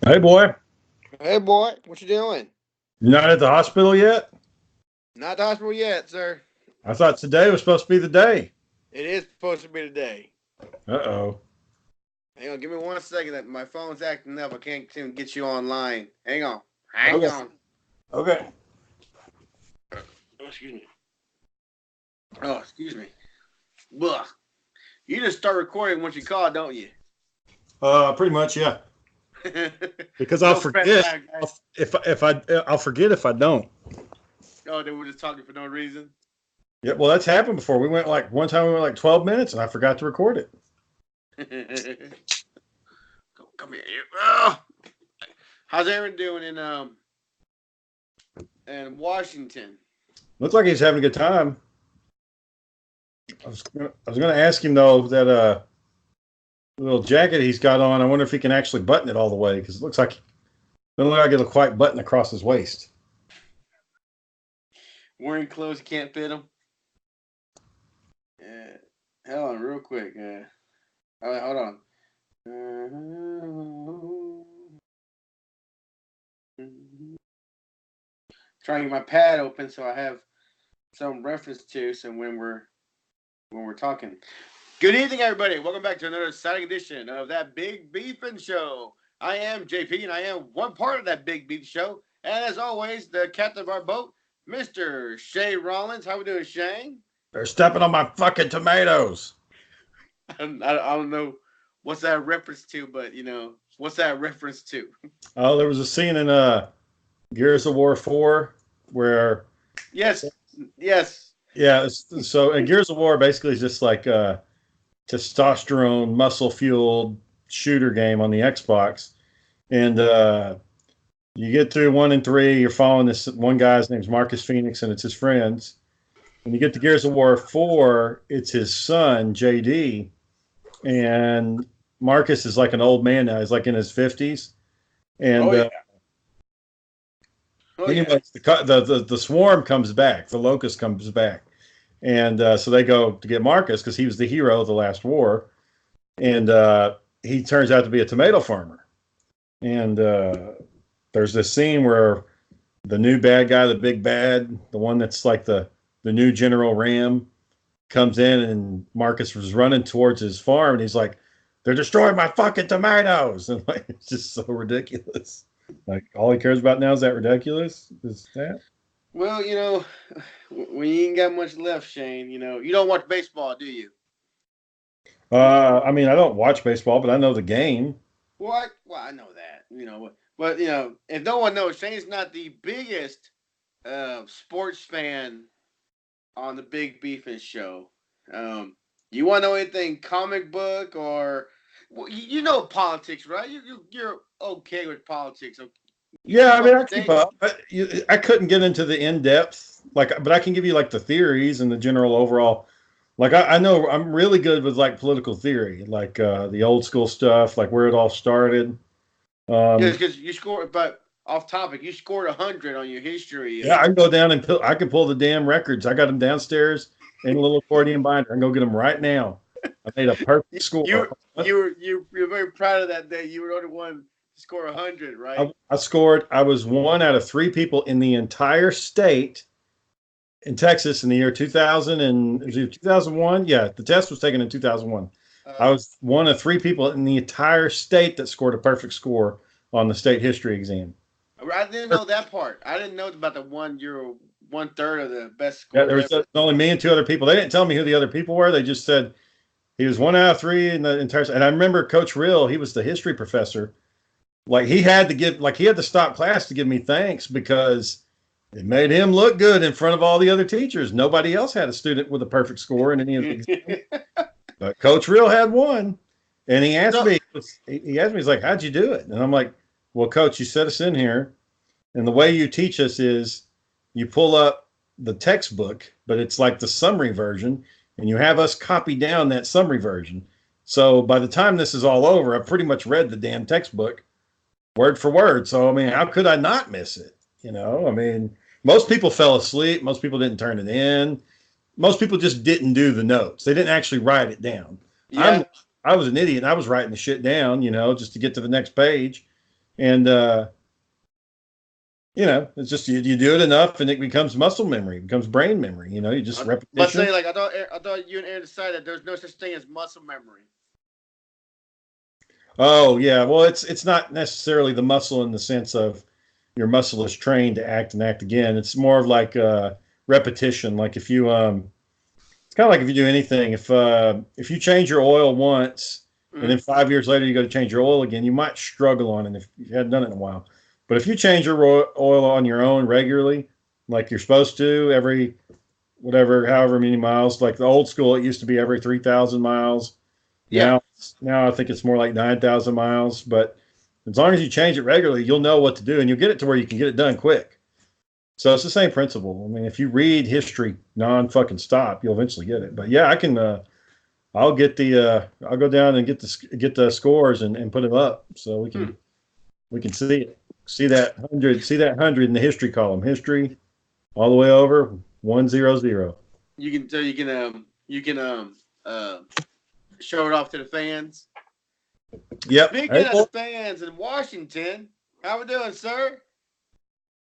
Hey, boy. Hey boy, what you doing? You not at the hospital yet? Not at the hospital yet, sir. I thought today was supposed to be the day. It is supposed to be today. Uh-oh. Hang on, give me 1 second. That my phone's acting up. I can't seem to get you online. Hang on. Hang Okay. on. Okay. Oh, excuse me. Oh, excuse me. Blah. You just start recording once you call, don't you? Pretty much, yeah. Because I'll No prep forget time, guys. I'll forget if I don't. Oh, they were just talking for no reason. Yeah, well, that's happened before. One time we went like 12 minutes and I forgot to record it. Come here. Oh. How's Aaron doing in Washington? Looks like he's having a good time. I was gonna ask him though that little jacket he's got on. I wonder if he can actually button it all the way because it doesn't look like it'll quite button across his waist. Wearing clothes you can't fit him. Hold on, real quick. Hold on. Trying to get my pad open so I have some reference to some when we're talking. Good evening, everybody. Welcome back to another exciting edition of that Big Beefin' Show. I am JP, and I am one part of that Big Beef Show. And as always, the captain of our boat, Mr. Shay Rollins. How we doing, Shane? They're stepping on my fucking tomatoes. I don't know what's that reference to, but what's that reference to? Oh, there was a scene in Gears of War 4 where Yes, yes. yeah, so and Gears of War basically is just like a testosterone muscle fueled shooter game on the Xbox, and you get through 1 and 3, you're following this one guy's name's Marcus Phoenix, and it's his friends. When you get to Gears of War 4, it's his son JD, and Marcus is like an old man now. He's like in his 50s, and Oh yeah. Oh yeah. anyways, the swarm comes back, the locust comes back, and so they go to get Marcus because he was the hero of the last war, and he turns out to be a tomato farmer, and there's this scene where the new bad guy, the big bad, the one that's like the new General Ram, comes in, and Marcus was running towards his farm, and he's like, "They're destroying my fucking tomatoes," and like it's just so ridiculous. Like all he cares about now is that ridiculous. Is that? Well, when you ain't got much left, Shane, you don't watch baseball, do you? I mean, I don't watch baseball, but I know the game. What? Well, I know that. But if no one knows, Shane's not the biggest sports fan on the Big Beefin' Show. You want to know anything comic book or well, you know politics, right? You're okay with politics. So you Yeah, keep I mean, up I to keep date. up. I couldn't get into the in depth, but I can give you like the theories and the general overall. Like I know I'm really good with like political theory, like the old school stuff, like where it all started. Just Um, because you scored, but off topic, you scored 100 on your history yeah, I of. can go down and I can pull the damn records. I got them downstairs in a little accordion binder. I can go get them right now. I made a perfect You score. you're very proud of that day. You were the only one to score 100, right? I scored. I was one out of three people in the entire state in Texas in the year 2000 and was it 2001? Yeah, the test was taken in 2001. I Uh, was one of three people in the entire state that scored a perfect score on the state history exam. I didn't know that part. I didn't know about the one. You're 1/3 of the best Yeah, scores ever. only me and two other people. They didn't tell me who the other people were. They just said he was one out of three in the entire. And I remember Coach Real. He was the history professor. Like he had to stop class to give me thanks because it made him look good in front of all the other teachers. Nobody else had a student with a perfect score in any of the exams, but Coach Real had one. And So he asked me, he's like, "How'd you do it?" And I'm like, "Well, Coach, you set us in here, and the way you teach us is you pull up the textbook, but it's like the summary version, and you have us copy down that summary version. So by the time this is all over, I've pretty much read the damn textbook word for word. So I mean, how could I not miss it? I mean, most people fell asleep. Most people didn't turn it in. Most people just didn't do the notes. They didn't actually write it down. yeah, I was an idiot. I was writing the shit down, just to get to the next page. And it's just you do it enough, and it becomes muscle memory, it becomes brain memory. You just But repetition. say like I thought you and Aaron decided that there's no such thing as muscle memory. Oh yeah, well it's not necessarily the muscle in the sense of your muscle is trained to act and act again. It's more of like repetition. Like if you it's kind of like if you do anything. If you change your oil once and then 5 years later you go to change your oil again, you might struggle on it if you hadn't done it in a while. But if you change your oil on your own regularly, like you're supposed to every whatever, however many miles, like the old school, it used to be every 3,000 miles. Yeah. Now I think it's more like 9,000 miles. But as long as you change it regularly, you'll know what to do, and you'll get it to where you can get it done quick. So it's the same principle. I mean, if you read history non fucking stop, you'll eventually get it. But yeah, I can. I'll get I'll go down and get the scores and put them up so we can see it. See that 100. See that 100 in the history column. History all the way over 100. You can show it off to the fans. Yep. Speaking of the fans in Washington, how we doing, sir?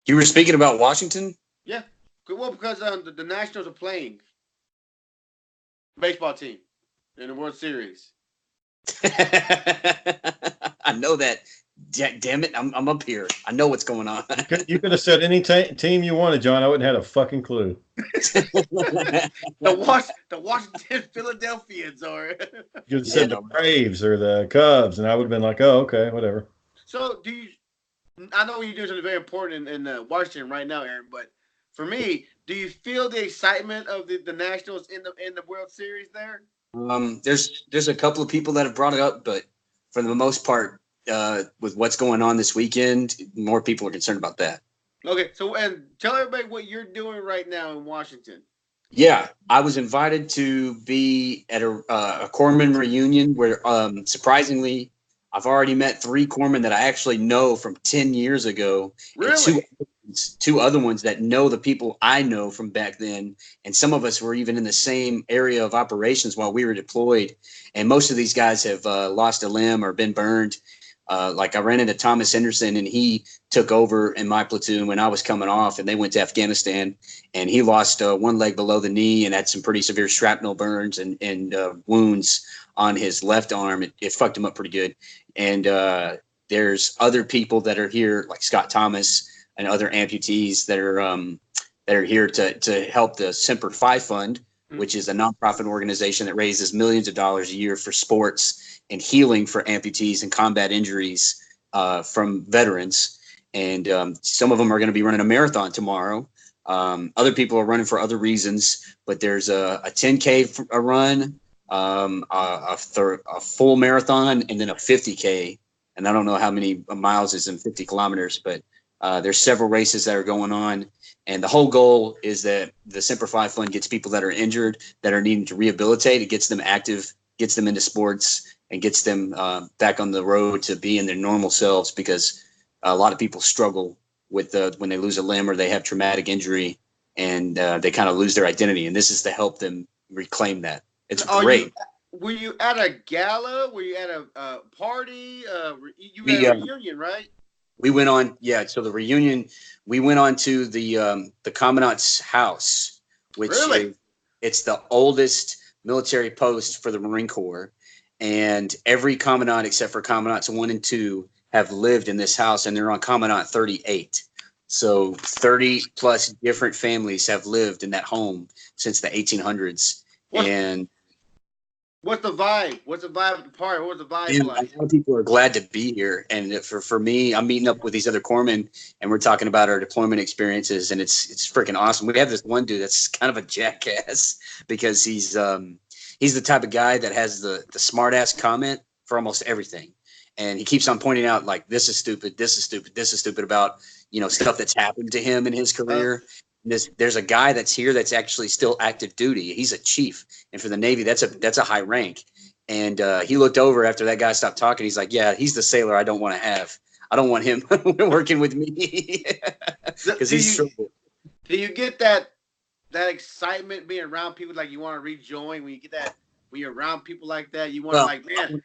You were speaking about Washington? Yeah. Well, because the Nationals are playing baseball team in the World Series. I know that. Damn it, I'm up here. I know what's going on. You could have said any team you wanted, John. I wouldn't have had a fucking clue. The Washington Philadelphians, or you could have said the Braves or the Cubs, and I would have been like, oh, okay, whatever. So I know you're doing something very important in Washington right now, Aaron, but for me, do you feel the excitement of the Nationals in the World Series there? There's a couple of people that have brought it up, but for the most part, with what's going on this weekend, more people are concerned about that. Okay, so and tell everybody what you're doing right now in Washington. Yeah, I was invited to be at a corpsman reunion where, surprisingly, I've already met 3 corpsmen that I actually know from 10 years ago. Really? And two other ones that know the people I know from back then. And some of us were even in the same area of operations while we were deployed. And most of these guys have lost a limb or been burned. Like I ran into Thomas Henderson, and he took over in my platoon when I was coming off, and they went to Afghanistan, and he lost one leg below the knee and had some pretty severe shrapnel burns and wounds on his left arm. It fucked him up pretty good. And there's other people that are here, like Scott Thomas and other amputees that are here to help the Semper Fi Fund, which is a nonprofit organization that raises millions of dollars a year for sports and healing for amputees and combat injuries from veterans. And some of them are going to be running a marathon tomorrow. Other people are running for other reasons, but there's a 10K run, a full marathon, and then a 50K. And I don't know how many miles is in 50 kilometers, but there's several races that are going on. And the whole goal is that the Semper Fi Fund gets people that are injured, that are needing to rehabilitate. It gets them active, gets them into sports, and gets them back on the road to be in their normal selves, because a lot of people struggle with when they lose a limb or they have traumatic injury, and they kind of lose their identity. And this is to help them reclaim that. It's great. Were you at a gala? Were you at a party? You were at a reunion, right? We went on, so the reunion, we went on to the Commandant's house, which it's the oldest military post for the Marine Corps. And every commandant except for commandants 1 and 2 have lived in this house, and they're on commandant 38. So 30 plus different families have lived in that home since the 1800s. What's the vibe? What's the vibe of the party? What was the vibe like? A lot of people are glad to be here. And for me, I'm meeting up with these other corpsmen, and we're talking about our deployment experiences, and it's freaking awesome. We have this one dude that's kind of a jackass because he's the type of guy that has the smart ass comment for almost everything. And he keeps on pointing out, like, this is stupid, this is stupid, this is stupid about, stuff that's happened to him in his career. There's a guy that's here that's actually still active duty. He's a chief. And for the Navy, that's a high rank. And he looked over after that guy stopped talking. He's like, yeah, he's the sailor I don't want to have. I don't want him working with me because he's trouble. Do you get that excitement being around people like you want to rejoin when you get when you're around people like that? You want to Well, like, man,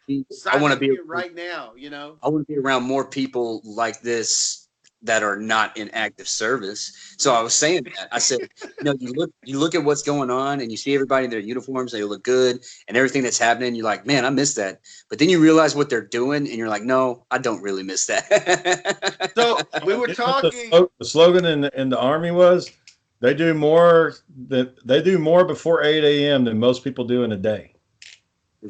I want to sign be me right now, you know? I want to be around more people like this that are not in active service. So I was saying that. I said, you look at what's going on and you see everybody in their uniforms, they look good and everything that's happening, you're like, man, I miss that. But then you realize what they're doing and you're like, no, I don't really miss that. So we were You know what talking. the slogan in the Army was? They do more before 8 a.m. than most people do in a day.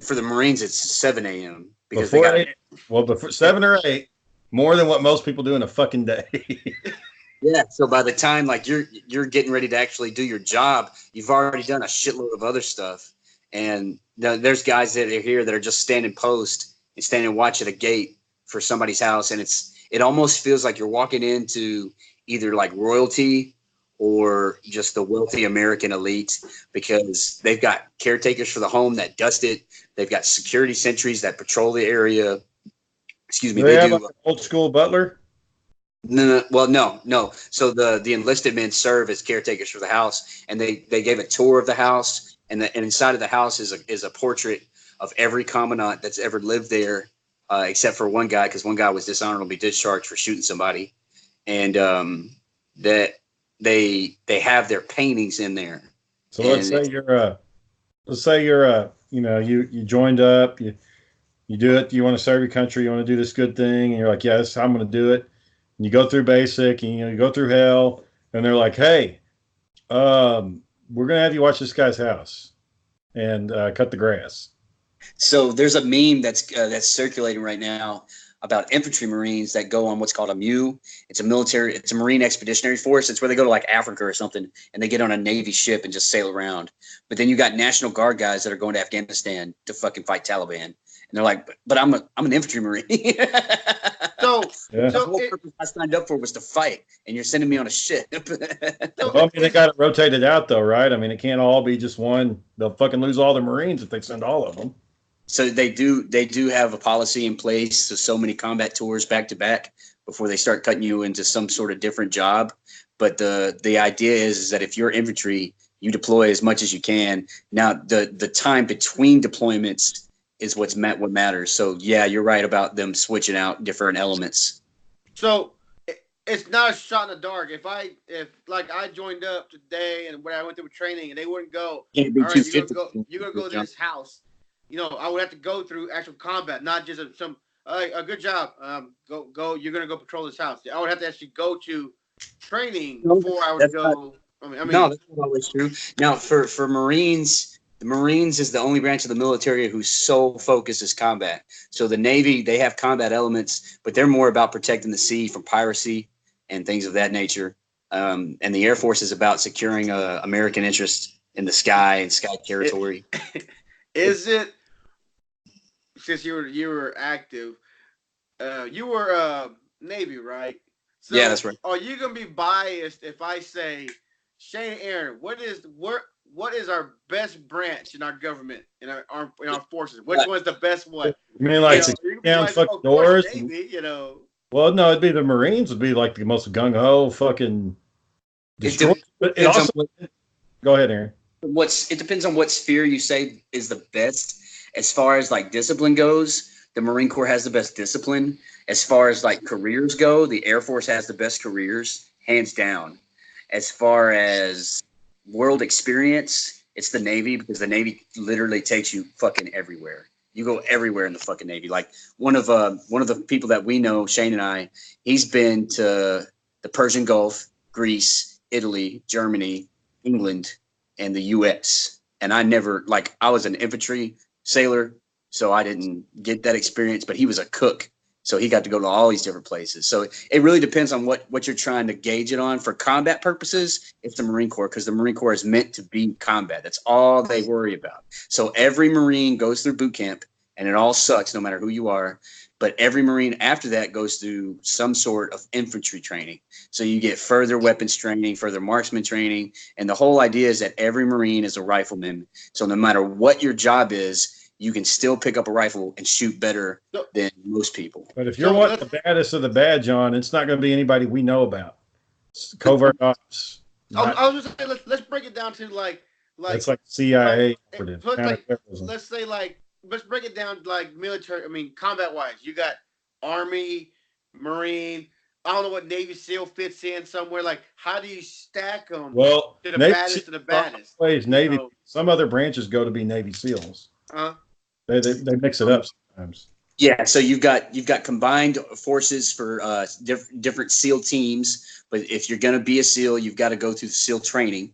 For the Marines, it's 7 a.m. because they Before got 8, well, before 7 or 8, more than what most people do in a fucking day. yeah. So by the time like you're getting ready to actually do your job, you've already done a shitload of other stuff. And there's guys that are here that are just standing post and standing watch at a gate for somebody's house, and it almost feels like you're walking into either like royalty or just the wealthy American elite because they've got caretakers for the home that dust it. They've got security sentries that patrol the area. Excuse me. Do they They have do. like an old school butler? No. So the enlisted men serve as caretakers for the house, and they gave a tour of the house, and inside of the house is a portrait of every commandant that's ever lived there, except for one guy because one guy was dishonorably discharged for shooting somebody, and that they have their paintings in there. So let's say you're you joined up, you do it, you want to serve your country, you want to do this good thing, and you're like, yeah, this is how I'm going to do it. And you go through basic, and you go through hell, and they're like, hey, we're going to have you watch this guy's house and cut the grass. So there's a meme that's circulating right now about infantry Marines that go on what's called a MU. It's a Marine Expeditionary Force. It's where they go to like Africa or something, and they get on a Navy ship and just sail around. But then you got National Guard guys that are going to Afghanistan to fucking fight Taliban, and they're like, but I'm an infantry Marine. So, Yeah. The whole purpose I signed up for was to fight, and you're sending me on a ship. Well, I mean, they got it rotated out though, right? I mean, it can't all be just one. They'll fucking lose all the Marines if they send all of them. So they do have a policy in place. So many combat tours back to back before they start cutting you into some sort of different job. But the idea is that if you're infantry, you deploy as much as you can. Now the time between deployments is what matters. So yeah, you're right about them switching out different elements. So it's not a shot in the dark. If like I joined up today and when I went through training and they wouldn't go, all right, you're gonna go to this house. You know, I would have to go through actual combat, not just a good job. Go. You're gonna go patrol this house. I would have to actually go to training before I would go. No, that's not always true. Now, for Marines, the Marines is the only branch of the military whose sole focus is combat. So the Navy, they have combat elements, but they're more about protecting the sea from piracy and things of that nature. And the Air Force is about securing American interests in the sky and sky territory. Is it since you were active? You were Navy, right? So yeah, that's right. Are you gonna be biased if I say, Shane and Aaron, what is our best branch in our government in our forces? Which one's the best one? You mean like down fucking doors? Navy, Well, no, it'd be the Marines would be like the most gung ho fucking. Go ahead, Aaron. It depends on what sphere you say is the best. As far as like discipline goes, the Marine Corps has the best discipline. As far as like careers go, the Air Force has the best careers, hands down. As far as world experience, it's the Navy because the Navy literally takes you fucking everywhere. You go everywhere in the fucking Navy. Like one of the people that we know, Shane and I, he's been to the Persian Gulf, Greece, Italy, Germany, England, and the U.S. And I was an infantry sailor, so I didn't get that experience, but he was a cook. So he got to go to all these different places. So it really depends on what you're trying to gauge it on. For combat purposes, it's the Marine Corps because the Marine Corps is meant to be combat. That's all they worry about. So every Marine goes through boot camp, and it all sucks no matter who you are. But every Marine after that goes through some sort of infantry training. So you get further weapons training, further marksman training. And the whole idea is that every Marine is a rifleman. So no matter what your job is, you can still pick up a rifle and shoot better than most people. But if you're wanting the baddest of the bad, John, it's not going to be anybody we know about. It's covert ops. I was just saying, let's break it down to like Like, That's like CIA like operative, put like counterterrorism. let's say like let's break it down like military. I mean, combat wise, you got Army, Marine. I don't know what Navy SEAL fits in somewhere. Like, how do you stack them Well, to the Navy baddest SEALs of the are baddest? always You Navy. know, Some other branches go to be Navy SEALs. uh, They mix it up sometimes. Yeah, so you've got combined forces for different SEAL teams, but if you're going to be a SEAL, you've got to go through the SEAL training.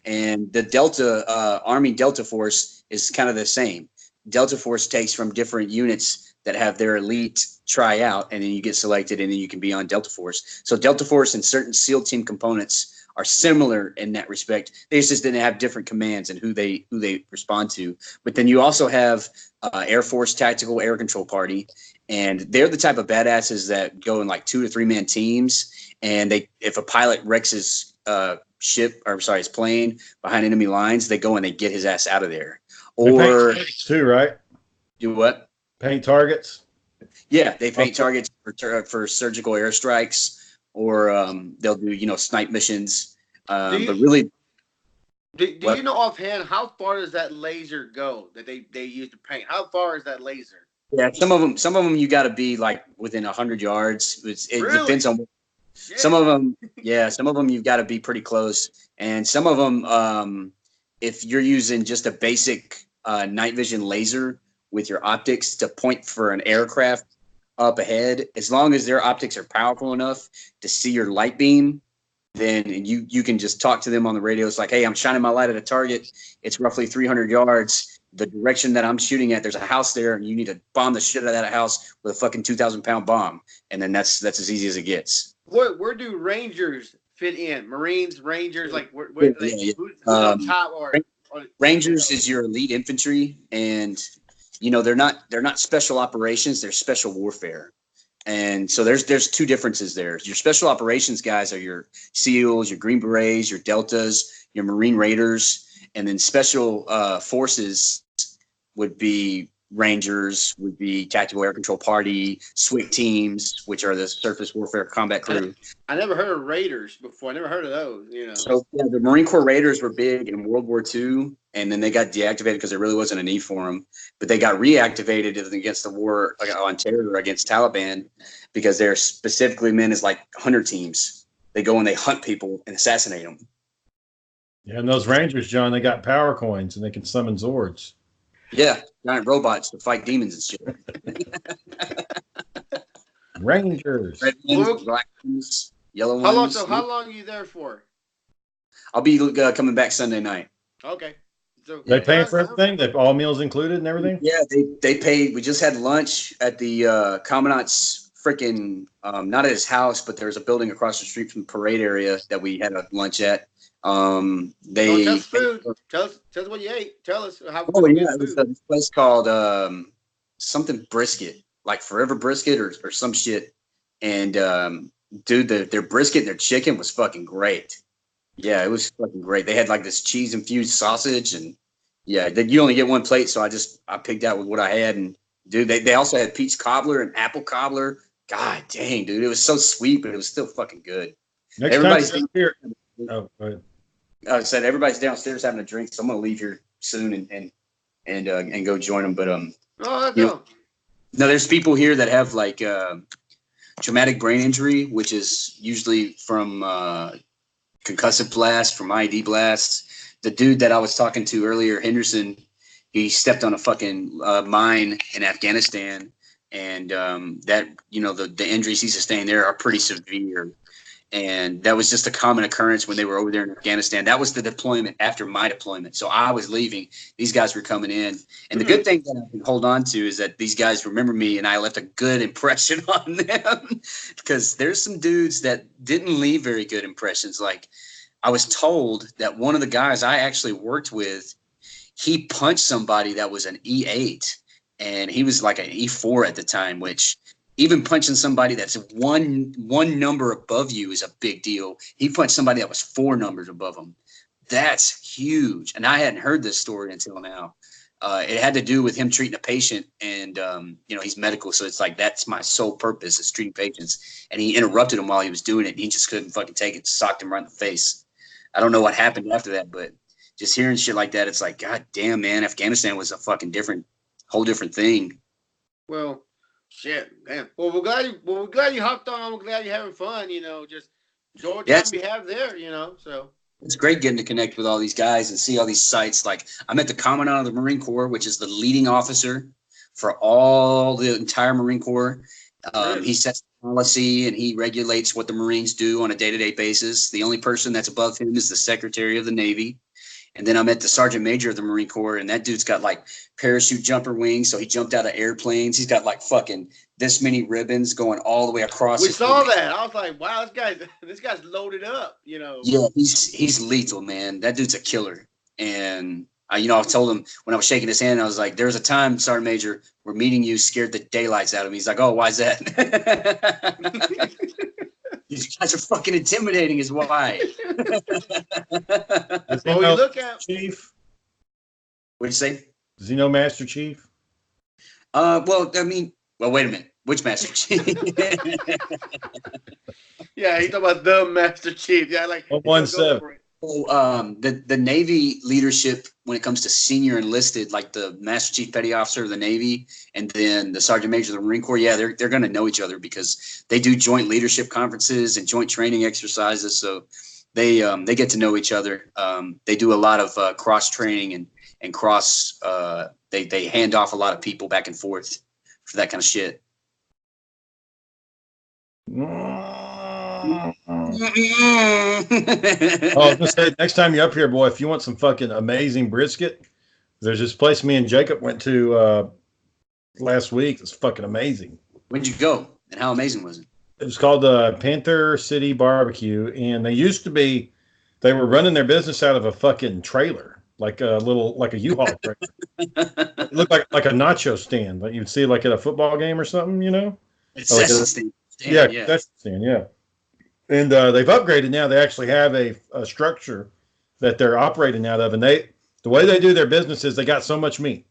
And the Delta Army Delta Force is kind of the same. Delta Force takes from different units that have their elite try out, and then you get selected, and then you can be on Delta Force. So Delta Force and certain SEAL team components are similar in that respect. They just didn't have different commands and who they respond to. But then you also have Air Force Tactical Air Control Party, and they're the type of badasses that go in like 2 or 3 man teams. And if a pilot wrecks his his plane behind enemy lines, they go and they get his ass out of there. They paint Or targets too, right? do what? Paint targets. Yeah, they paint targets for surgical airstrikes, or they'll do snipe missions. But really, do you know offhand how far does that laser go that they use to paint? How far is that laser? yeah, some of them you got to be like within 100 yards. It Really? depends on. Shit. Some of them, yeah, some of them you've got to be pretty close, and some of them, if you're using just a basic night vision laser with your optics to point for an aircraft up ahead, as long as their optics are powerful enough to see your light beam, then you can just talk to them on the radio. It's like, hey, I'm shining my light at a target. It's roughly 300 yards. The direction that I'm shooting at, there's a house there, and you need to bomb the shit out of that house with a fucking 2,000-pound bomb. And then that's as easy as it gets. Where do Rangers fit in? Marines, Rangers, like Yeah. who's up top or Rangers is your elite infantry, and they're not special operations, they're special warfare. And so there's 2 differences there. Your special operations guys are your SEALs, your Green Berets, your Deltas, your Marine Raiders, and then special forces would be Rangers, would be Tactical Air Control Party, SWIC teams, which are the Surface Warfare Combat Crew. I never heard of Raiders before. I never heard of those. So yeah, the Marine Corps Raiders were big in World War II, and then they got deactivated because there really wasn't a need for them. But they got reactivated against the war on terror against Taliban because they're specifically meant as like hunter teams. They go and they hunt people and assassinate them. Yeah, and those Rangers, John, they got power coins and they can summon Zords. Yeah, giant robots to fight demons and shit. Rangers. Red ones, black ones, yellow ones. How long are you there for? I'll be coming back Sunday night. Okay. So They paying for everything? They all meals included and everything? Yeah, they paid. We just had lunch at the commandant's freaking not at his house, but there's a building across the street from the parade area that we had a lunch at. Don't tell us food. Tell us what you ate. Tell us how. Oh yeah, it was a place called something brisket, like Forever Brisket or some shit. And dude, their brisket and their chicken was fucking great. Yeah, it was fucking great. They had like this cheese infused sausage, and yeah, you only get one plate, so I picked out with what I had. And dude, they also had peach cobbler and apple cobbler. God dang, dude, it was so sweet, but it was still fucking good. Everybody's here. Oh, go ahead. I said everybody's downstairs having a drink, so I'm gonna leave here soon and go join them. But no, there's people here that have like traumatic brain injury, which is usually from concussive blast, from IED blasts. The dude that I was talking to earlier, Henderson, he stepped on a fucking mine in Afghanistan, and that the injuries he sustained there are pretty severe. And that was just a common occurrence when they were over there in Afghanistan. That was the deployment after my deployment. So I was leaving. These guys were coming in. And the good thing that I can hold on to is that these guys remember me, and I left a good impression on them. Because there's some dudes that didn't leave very good impressions. Like, I was told that one of the guys I actually worked with, he punched somebody that was an E8. And he was like an E4 at the time, which – even punching somebody that's one number above you is a big deal. He punched somebody that was 4 numbers above him. That's huge. And I hadn't heard this story until now. It had to do with him treating a patient, and he's medical, so it's like that's my sole purpose is treating patients. And he interrupted him while he was doing it, and he just couldn't fucking take it. Socked him right in the face. I don't know what happened after that, but just hearing shit like that, it's like, God damn, man, Afghanistan was a fucking whole different thing. Well, shit, man. Well, we're glad you hopped on. We're glad you're having fun. Just enjoy the time we have there. So it's great getting to connect with all these guys and see all these sites. Like I met the Commandant of the Marine Corps, which is the leading officer for all the entire Marine Corps. He sets policy and he regulates what the Marines do on a day-to-day basis. The only person that's above him is the Secretary of the Navy. And then I met the Sergeant Major of the Marine Corps, and that dude's got like parachute jumper wings. So he jumped out of airplanes. He's got like fucking this many ribbons going all the way across. We saw that. I was like, wow, this guy's loaded up, Yeah, he's lethal, man. That dude's a killer. And I told him when I was shaking his hand, I was like, there's a time, Sergeant Major, we're meeting you, scared the daylights out of me. He's like, oh, why's that? These guys are fucking intimidating is why. Does he Well, know you look at Chief? What'd you say? Does he know Master Chief? Well, I mean, wait a minute. Which Master Chief? yeah, he's talking about the Master Chief. Yeah, like 117. The Navy leadership when it comes to senior enlisted, like the Master Chief Petty Officer of the Navy and then the Sergeant Major of the Marine Corps, yeah, they're going to know each other because they do joint leadership conferences and joint training exercises. So they get to know each other. They do a lot of cross training and cross. They hand off a lot of people back and forth for that kind of shit. Oh, I was gonna say, next time you're up here, boy, if you want some fucking amazing brisket, there's this place me and Jacob went to last week. It's fucking amazing. When'd you go? And how amazing was it? It was called Panther City Barbecue, and they were running their business out of a fucking trailer, like a U-Haul trailer. It looked like a nacho stand, like you'd see like at a football game or something, It's like stand. Yeah, that's the stand, yeah. And they've upgraded now. They actually have a structure that they're operating out of. And the way they do their business is they got so much meat.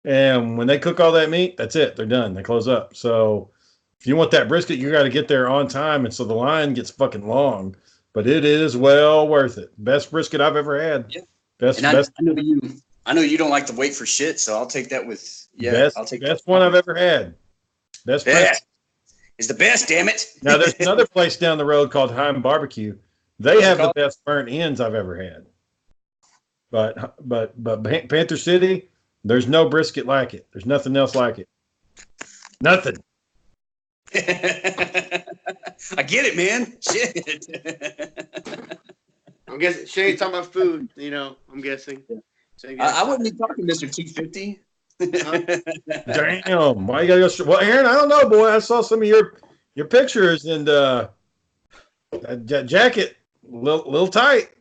And when they cook all that meat, that's it. They're done. They close up. So if you want that brisket, you got to get there on time. And so the line gets fucking long. But it is well worth it. Best brisket I've ever had. Yeah. Best. I know you don't like to wait for shit, so I'll take that with I'll take best one I've ever had. Best brisket. Is the best, damn it. Now there's another place down the road called Heim Barbecue. They have the best burnt ends I've ever had. But Panther City, there's no brisket like it. There's nothing else like it. Nothing. I get it, man. Shit. I'm guessing Shane's talking about food, I'm guessing. I wouldn't be talking Mr. 250. Damn. Why you gotta go? Well, Aaron, I don't know, boy. I saw some of your pictures and that jacket, little tight.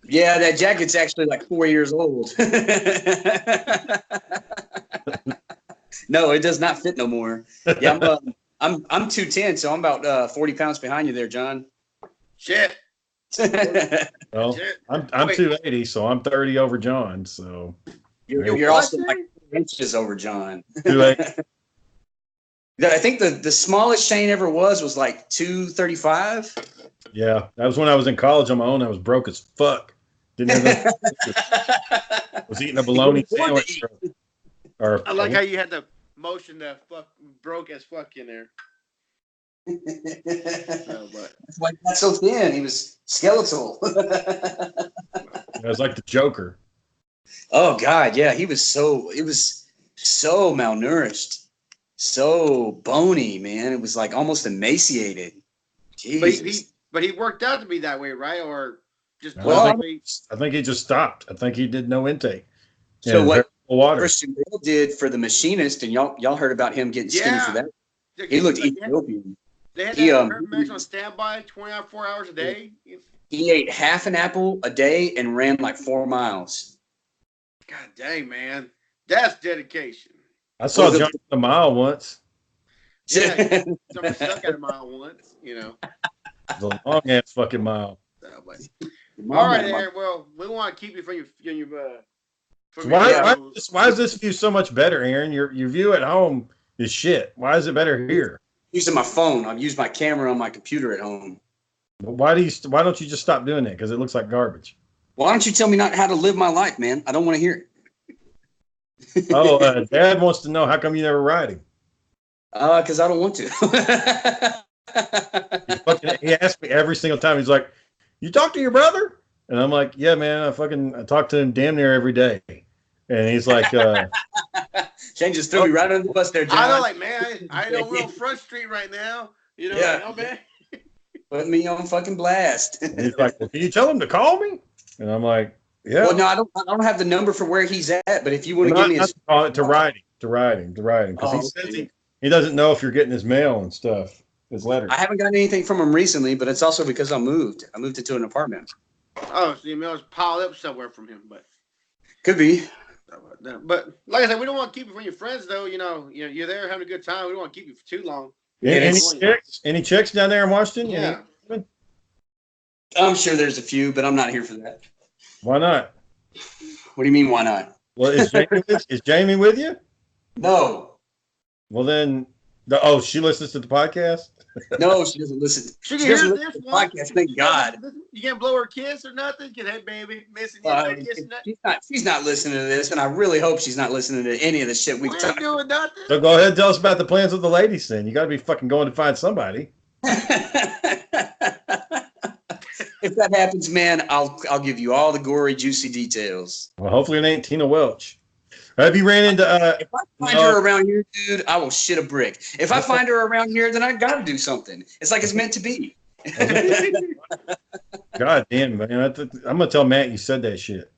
Yeah, that jacket's actually like 4 years old. No, it does not fit no more. Yeah, I'm 210, so I'm about 40 pounds behind you there, John. Shit. Well, I'm 280, so I'm 30 over John. So you're also like 4 inches over John. 280. I think the smallest Shane ever was like 235. Yeah, that was when I was in college on my own. I was broke as fuck. Didn't have was eating a bologna sandwich. I like how you had the motion that broke as fuck in there. That's why he's not so thin. He was skeletal. I was like the Joker. Oh God, yeah, it was so malnourished, so bony, man. It was like almost emaciated. Jesus. But he worked out to be that way, right? Or just I think he just stopped. I think he did no intake. So what water. Christian Bale did for the machinist, and y'all heard about him getting skinny for that. He looked Ethiopian. They had that match on standby 24 hours a day. He ate half an apple a day and ran like 4 miles. God dang, man. That's dedication. I saw John a mile once. Yeah, somebody stuck at a mile once, It was a long ass fucking mile. All right, Aaron. Well, we want to keep you from your why is this view so much better, Aaron? Your view at home is shit. Why is it better here? Using my phone. I've used my camera on my computer at home. Why don't you just stop doing that? Because it looks like garbage. Why don't you tell me not how to live my life, man? I don't want to hear it. Oh, Dad wants to know how come you never ride him. Because I don't want to. He asks me every single time. He's like, "You talk to your brother?" And I'm like, "Yeah, man. I talk to him damn near every day." And he's like, Shane just threw me right under the bus there, John. I know, like, man, I know we're on Front Street right now. You know, Yeah. like, oh, man. Put me on fucking blast. and he's like, "Well, can you tell him to call me?" And I'm like, "Yeah." Well, no, I don't have the number for where he's at, but if you want to give me his to ride him, because he says he doesn't know if you're getting his mail and stuff, his letters. I haven't gotten anything from him recently, but it's also because I moved. I moved into an apartment. Oh, so the mail's piled up somewhere from him, but could be. But like I said, we don't want to keep it from your friends, though. You know, you're there having a good time. We don't want to keep you for too long. Yeah, any chicks down there in Washington? Yeah. I'm sure there's a few, but I'm not here for that. Why not? What do you mean, why not? Well, is Jamie with you? No. Well, then, she listens to the podcast? No, she doesn't listen. She can hear this one. Podcast, thank God. You can't blow her a kiss or nothing? Hey, baby, missing you. She's not listening to this, and I really hope she's not listening to any of the shit we've talked about. Doing nothing. So go ahead and tell us about the plans with the ladies then. You got to be fucking going to find somebody. If that happens, man, I'll give you all the gory, juicy details. Well, hopefully it ain't Tina Welch. Have you ran into? If I find her around here, dude, I will shit a brick. If I find her around here, then I got to do something. It's like it's meant to be. God damn, man! I'm gonna tell Matt you said that shit.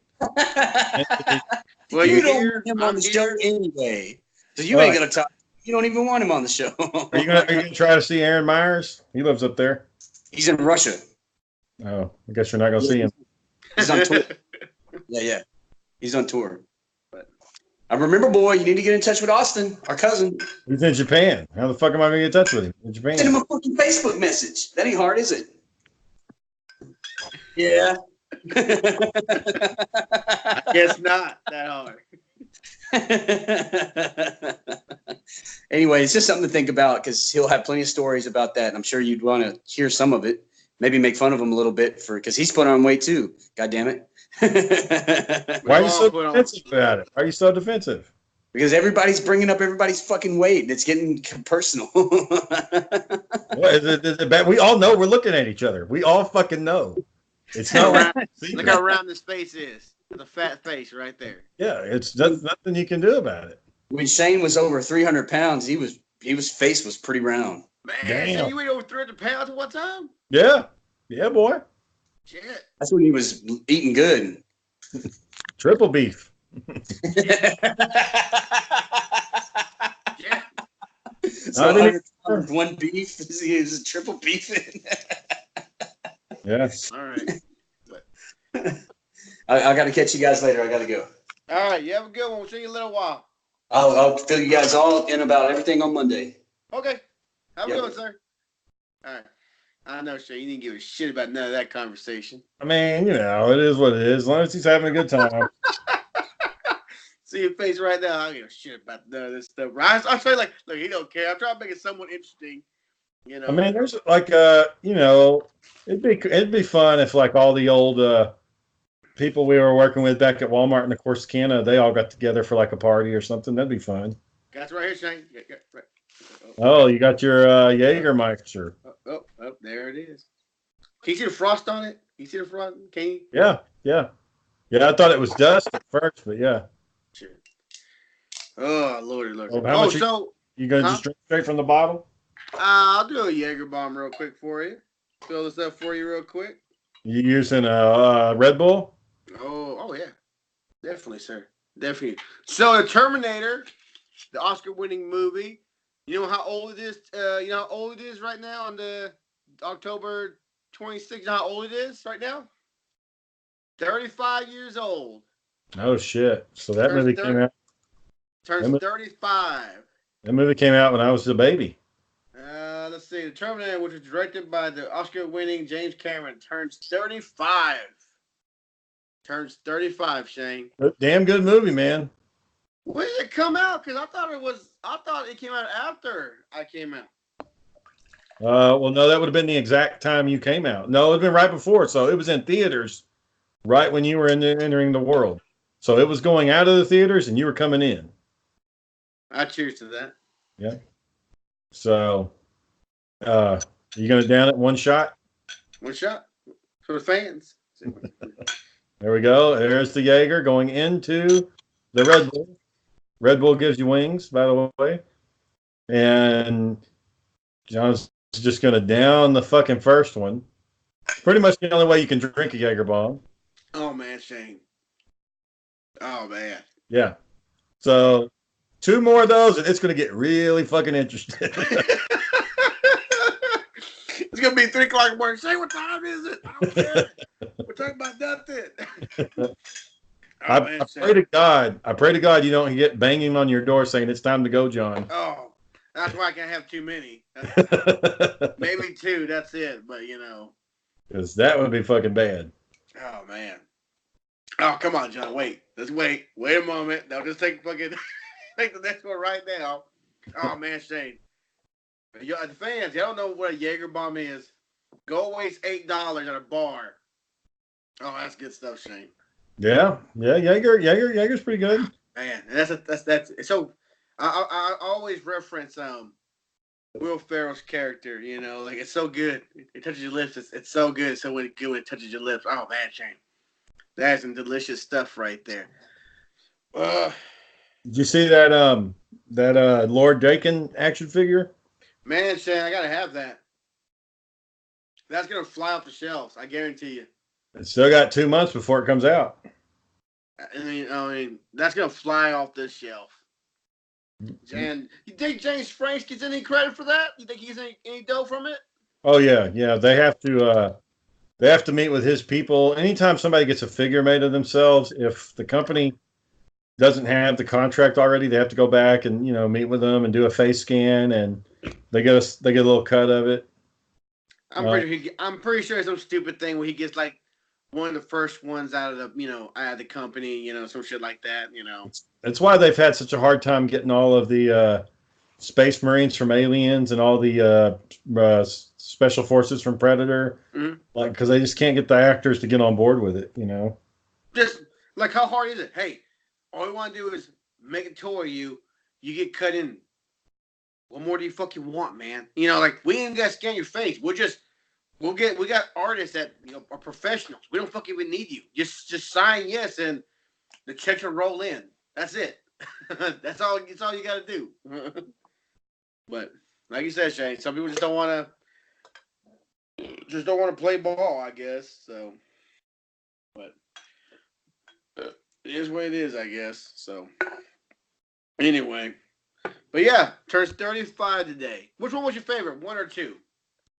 Well, you don't want him on the show anyway, so you ain't gonna talk. You don't even want him on the show. Are you gonna try to see Aaron Myers? He lives up there. He's in Russia. Oh, I guess you're not gonna see him. He's on tour. Yeah. He's on tour. But I remember, boy, you need to get in touch with Austin, our cousin. He's in Japan. How the fuck am I gonna get in touch with him? In Japan. Send him a fucking Facebook message. That ain't hard, is it? Yeah. I guess not that hard. Anyway, it's just something to think about because he'll have plenty of stories about that. I'm sure you'd want to hear some of it. Maybe make fun of him a little bit because he's put on weight too. God damn it. Why are you so defensive about it? Why are you so defensive? Because everybody's bringing up everybody's fucking weight and it's getting personal. We all know we're looking at each other. We all fucking know. It's not look how round this face is. The fat face right there. Yeah, it's nothing you can do about it. When Shane was over 300 pounds, his face was pretty round. Man, so you weighed over 300 pounds at one time? Yeah. Yeah, boy. Shit. That's when he was eating good. Triple beef. Yeah. So one beef is a triple beef. Yes. All right. I got to catch you guys later. I got to go. All right. You have a good one. We'll see you in a little while. I'll fill you guys all in about everything on Monday. Okay. Have a good one, sir. All right. I know, Shay. You didn't give a shit about none of that conversation. I mean, it is what it is. As long as he's having a good time. See your face right now. I don't give a shit about none of this stuff. I'll tell you, look, he don't care. I'm trying to make it somewhat interesting. You know. I mean, there's it'd be fun if like all the old people we were working with back at Walmart in the Corsicana, they all got together for like a party or something. That'd be fun. That's right here, Shane. Yeah, right. Oh, you got your Jaiger mixture. Oh, there it is. Can you see the frost on it? You see the frost? Can you? Yeah. I thought it was dust at first, but yeah. Sure. Oh, Lord. So you gonna just drink straight from the bottle? I'll do a Jaeger bomb real quick for you. Fill this up for you real quick. You using a Red Bull? Oh yeah, definitely, sir. Definitely. So, the Terminator, the Oscar-winning movie. You know how old it is? You know how old it is right now on the October 26th? You know how old it is right now? 35 years old. Oh shit! So that movie came out. Turns 35. That movie came out when I was a baby. Let's see. The Terminator, which was directed by the Oscar-winning James Cameron, turns 35. Turns 35, Shane. Damn good movie, man. When did it come out? Because I thought it came out after I came out. Well, no, that would have been the exact time you came out. No, it would have been right before. So it was in theaters right when you were entering the world. So it was going out of the theaters and you were coming in. I cheers to that. Yeah. So, you going to down it one shot? One shot for the fans. There we go. There's the Jaeger going into the Red Bull. Red Bull gives you wings, by the way. And John's just going to down the fucking first one. Pretty much the only way you can drink a Jaeger bomb. Oh, man, Shane. Oh, man. Yeah. So 2 more of those, and it's going to get really fucking interesting. It's going to be 3 o'clock in the morning. Say, what time is it? I don't care. We're talking about nothing. I pray to God. I pray to God you don't get banging on your door saying it's time to go, John. Oh, that's why I can't have too many. Maybe 2. That's it. But because that would be fucking bad. Oh man. Oh come on, John. Wait. Let's wait. Wait a moment. Now just take the next one right now. Oh man, Shane. The fans, y'all don't know what a Jaeger bomb is. Go waste $8 at a bar. Oh, that's good stuff, Shane. Yeah. Jaeger's pretty good. Man, that's so. I always reference Will Ferrell's character. Like it's so good. It touches your lips. It's so good. It's so good when it touches your lips. Oh man, Shane, that's some delicious stuff right there. Did you see that Lord Dakin action figure? Man, Shane, I gotta have that. That's gonna fly off the shelves. I guarantee you. It's still got 2 months before it comes out. I mean, that's gonna fly off this shelf. And you think James Franks gets any credit for that? You think he gets any dough from it? Oh yeah. They have to meet with his people. Anytime somebody gets a figure made of themselves, if the company doesn't have the contract already, they have to go back and meet with them and do a face scan, and they get a little cut of it. I'm pretty sure it's some stupid thing where he gets like one of the first ones out of the company, some shit like that, That's why they've had such a hard time getting all of the Space Marines from Aliens and all the Special Forces from Predator, like because they just can't get the actors to get on board with it, Just like how hard is it? Hey, all we want to do is make a toy. You get cut in. What more do you fucking want, man? Like we ain't gotta scan your face. We got artists that are professionals. We don't fucking even need you. Just sign yes and the checks will roll in. That's it. That's all you got to do. But like you said, Shane, some people just don't want to play ball, I guess. So, but it is what it is, I guess. So, anyway, but yeah, turns 35 today. Which one was your favorite? 1 or 2?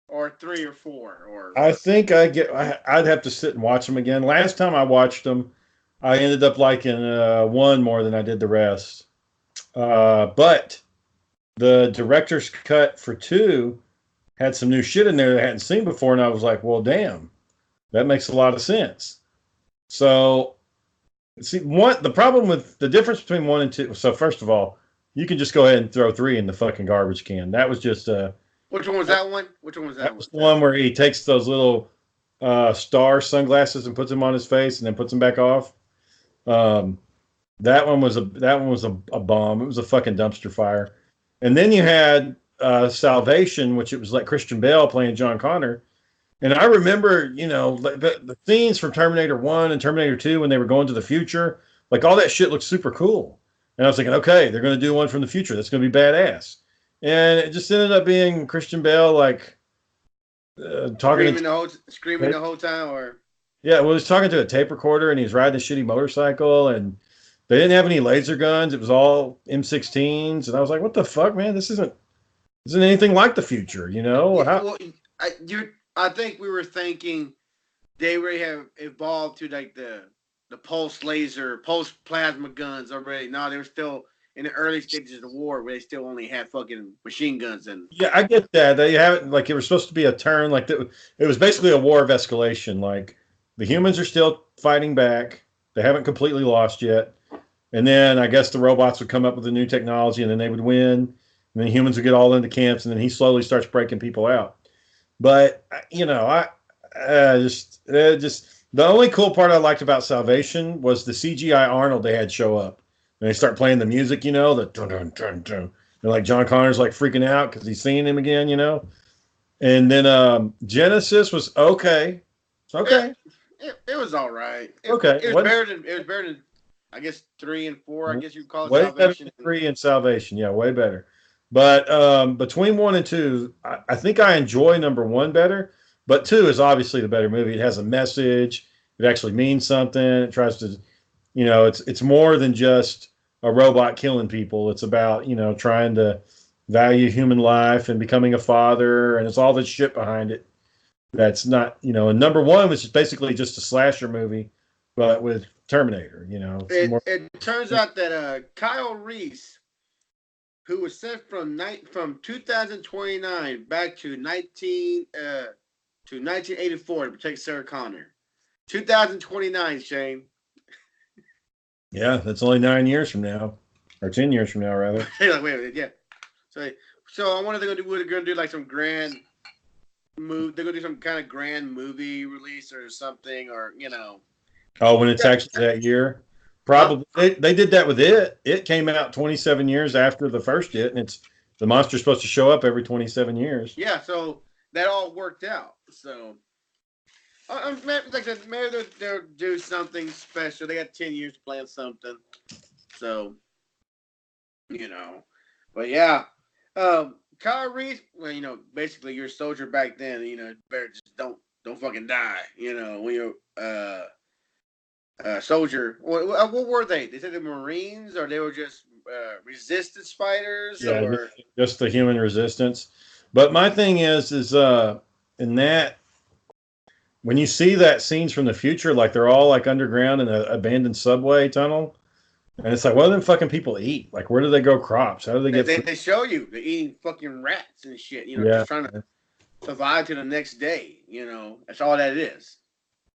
Or 3 or 4? Or I think I'd have to sit and watch them again. Last time I watched them, I ended up liking 1 more than I did the rest. But the director's cut for 2 had some new shit in there that I hadn't seen before, and I was like, well, damn, that makes a lot of sense. So, see, the problem with the difference between 1 and 2. So, first of all, you can just go ahead and throw 3 in the fucking garbage can. That was just Which one was that one? Which one was that That was the one where he takes those little star sunglasses and puts them on his face and then puts them back off. That one was a bomb. It was a fucking dumpster fire. And then you had Salvation, which it was like Christian Bale playing John Connor. And I remember, the scenes from Terminator 1 and Terminator 2 when they were going to the future, like all that shit looked super cool. And I was thinking, okay, they're going to do one from the future. That's going to be badass. And it just ended up being Christian Bale, like, talking screaming the whole time, or yeah, well, he's talking to a tape recorder and he's riding a shitty motorcycle, and they didn't have any laser guns. It was all M16s, and I was like, what the fuck, man? This isn't anything like the future, Yeah, well, I think we were thinking they already have evolved to like the pulse laser, pulse plasma guns already. No, they were still in the early stages of the war where they still only had fucking machine guns. And yeah, I get that. They haven't, like, it was supposed to be a turn, like it was basically a war of escalation. Like the humans are still fighting back. They haven't completely lost yet. And then I guess the robots would come up with a new technology, and then they would win. And then humans would get all into camps, and then he slowly starts breaking people out. But I just The only cool part I liked about Salvation was the CGI Arnold they had show up. And they start playing the music, the dun dun dun dun. And like John Connor's like freaking out because he's seeing him again. And then Genesis was okay. It's okay. It was all right. Okay. It was better than I guess 3 and 4. I guess you'd call it Way Salvation. better than 3 and Salvation. Yeah, way better. But between 1 and 2, I think I enjoy number 1 better. But 2 is obviously the better movie. It has a message. It actually means something. It tries to, it's more than just a robot killing people. It's about, trying to value human life and becoming a father. And it's all this shit behind it. That's not, and number 1 was basically just a slasher movie, but with Terminator, It turns out that Kyle Reese, who was sent from 2029 back to 1984 to protect Sarah Connor. 2029, Shane. Yeah, that's only 9 years from now, or 10 years from now, rather. Wait a minute, yeah. So I wonder if they're gonna do like some grand move. They're gonna do some kind of grand movie release or something, or Oh, when it's actually that year, probably they did that with it. It came out 27 years after the first It, and the monster's supposed to show up every 27 years. Yeah, so that all worked out. So. Like I said, maybe they'll do something special. They got 10 years to plan something. So, But yeah. Kyle Reese, well, basically you're a soldier back then, better just don't fucking die, when you're soldier. What were they? They said the Marines, or they were just resistance fighters? Yeah, or just the human resistance. But my thing is in that, when you see that scenes from the future, like they're all like underground in an abandoned subway tunnel, and it's like, what do them fucking people eat? Like, where do they grow crops? How do they get? They show you they're eating fucking rats and shit. Just trying to survive to the next day. That's all that it is.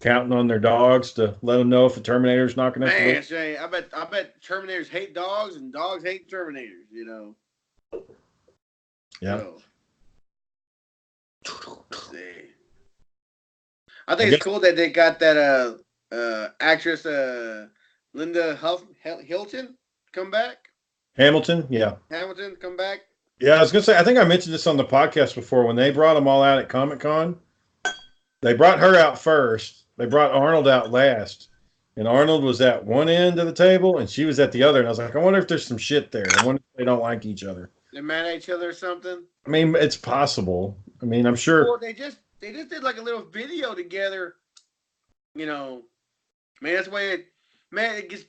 Counting on their dogs to let them know if the Terminator's knocking at the door. Man, Shane, I bet Terminators hate dogs and dogs hate Terminators. Yeah. Let's see. I think it's cool that they got that actress Linda Hilton come back. Hamilton, yeah. Hamilton come back. Yeah, I was gonna say. I think I mentioned this on the podcast before. When they brought them all out at Comic-Con, they brought her out first. They brought Arnold out last, and Arnold was at one end of the table, and she was at the other. And I was like, I wonder if there's some shit there. I wonder if they don't like each other. They're mad at each other or something. I mean, it's possible. I mean, I'm sure. Well, they just did like a little video together. Man, that's the way it gets.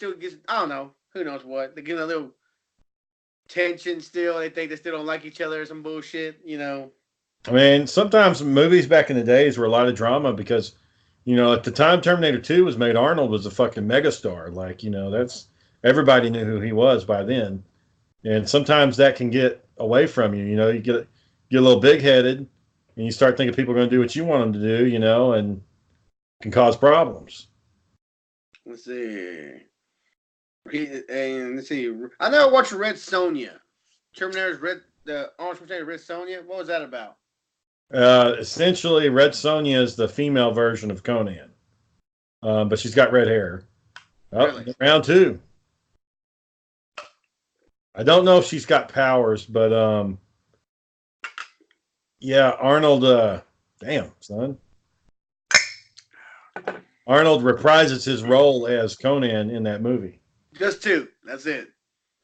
I don't know. Who knows what? They get a little tension still. They think they still don't like each other or some bullshit. I mean, sometimes movies back in the days were a lot of drama because, at the time Terminator 2 was made, Arnold was a fucking megastar. Like, that's everybody knew who he was by then. And sometimes that can get away from you. You get a little big headed, and you start thinking people are going to do what you want them to do. And can cause problems. Let's see. Let's see. I never watched Red Sonja. Terminator's the Arnold Schwarzenegger Red Sonja. What was that about? Essentially, Red Sonja is the female version of Conan, but she's got red hair. Oh, really? Round 2. I don't know if she's got powers, but yeah, Arnold. Damn, son. Arnold reprises his role as Conan in that movie. Just 2. That's it.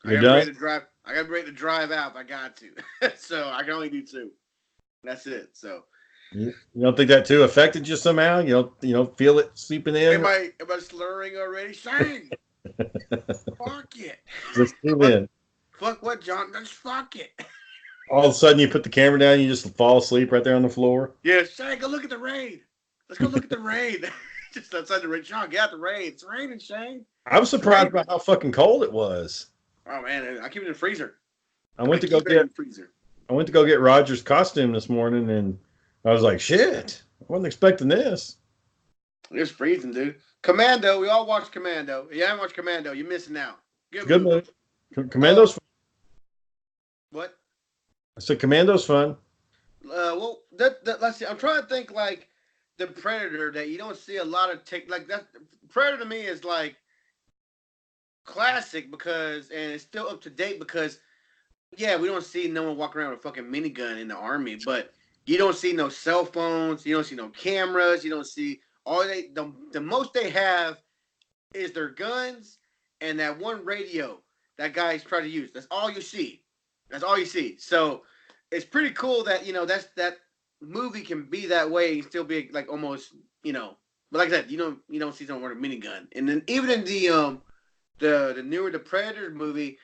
You're done? I got ready to drive out if I got to. So I can only do 2. That's it. So you don't think that too affected you somehow? You don't feel it seeping in? Everybody slurring already? Shane! Fuck it. Just too in. Fuck what, John? Just fuck it. All of a sudden you put the camera down and you just fall asleep right there on the floor? Yeah, Shane, go look at the rain. Let's go look at the rain. Just outside the rain. Sean, get out the rain. It's raining, Shane. I was surprised about how fucking cold it was. Oh man, I keep it in the freezer. I went to go get Roger's costume this morning, and I was like, shit, I wasn't expecting this. It's freezing, dude. Commando, we all watched Commando. If you haven't watched Commando, you're missing out. Good movie. Commando's fun. What? I said Commando's fun. Well, let's see. I'm trying to think like the Predator that you don't see a lot of like that. Predator to me is like classic because and it's still up to date because yeah, we don't see no one walking around with a fucking minigun in the army, but you don't see no cell phones, you don't see no cameras, you don't see the most they have is their guns and that one radio that guys try to use. That's all you see. That's all you see. So it's pretty cool that that movie can be that way and still be like almost But like I said, you don't see someone with a minigun. And then even in the newer The Predator movie,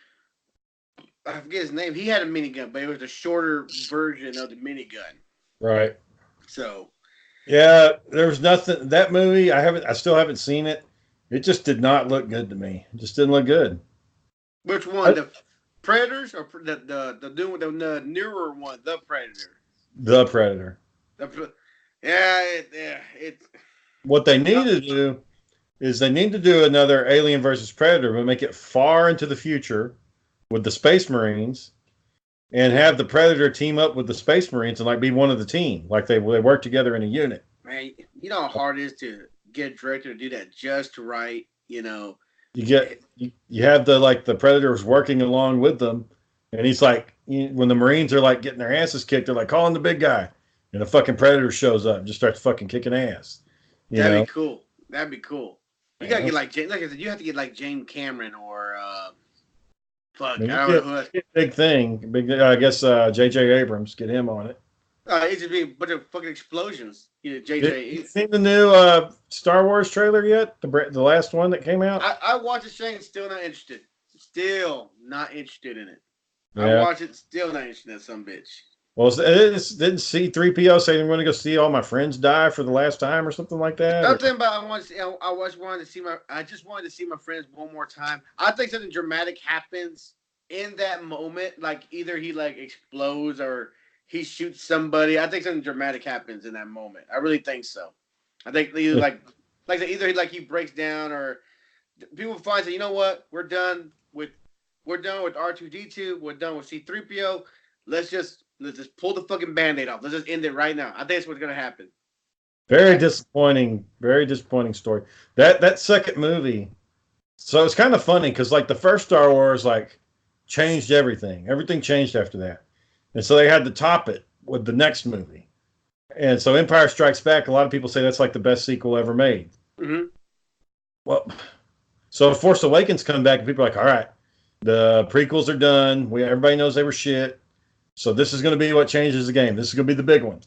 I forget his name. He had a minigun, but it was a shorter version of the minigun. Right. So. Yeah, there was nothing. That movie, I still haven't seen it. It just did not look good to me. It just didn't look good. Which one? The Predators or the newer one, The Predator? The Predator. It's. What they need to do is they need to do another Alien versus Predator, but make it far into the future with the Space Marines, and have the Predator team up with the Space Marines and like be one of the team, like they work together in a unit. Man, you know how hard it is to get a director to do that just right. You have the Predators working along with them, and he's like, when the Marines are like getting their asses kicked, they're like calling the big guy, and the fucking Predator shows up and just starts fucking kicking ass. That'd be cool. That'd be cool. You gotta get like I said, you have to get like James Cameron or fuck. I don't know who. Big thing. I guess J.J. Abrams, get him on it. It's just be a bunch of fucking explosions. J.J. You seen the new Star Wars trailer yet? The last one that came out? I watched it, Shane. Still not interested. Still not interested in it. Yeah. I watched it. Still not interested in that some bitch. Well, didn't C-3PO say they want to go see all my friends die for the last time or something like that? Nothing, but I just wanted to see my friends one more time. I think something dramatic happens in that moment. Like either he like explodes or he shoots somebody. I think something dramatic happens in that moment. I really think so. I think either either he breaks down or people find that, you know what, we're done with R2-D2. We're done with C-3PO. Let's just pull the fucking Band-Aid off. Let's just end it right now. I think that's what's gonna happen. Very disappointing story. That second movie. So it's kind of funny because like the first Star Wars like changed everything. Everything changed after that, and so they had to top it with the next movie. And so Empire Strikes Back. A lot of people say that's like the best sequel ever made. Mm-hmm. Well, so Force Awakens come back and people are like, all right, the prequels are done. Everybody knows they were shit. So this is going to be what changes the game. This is going to be the big one.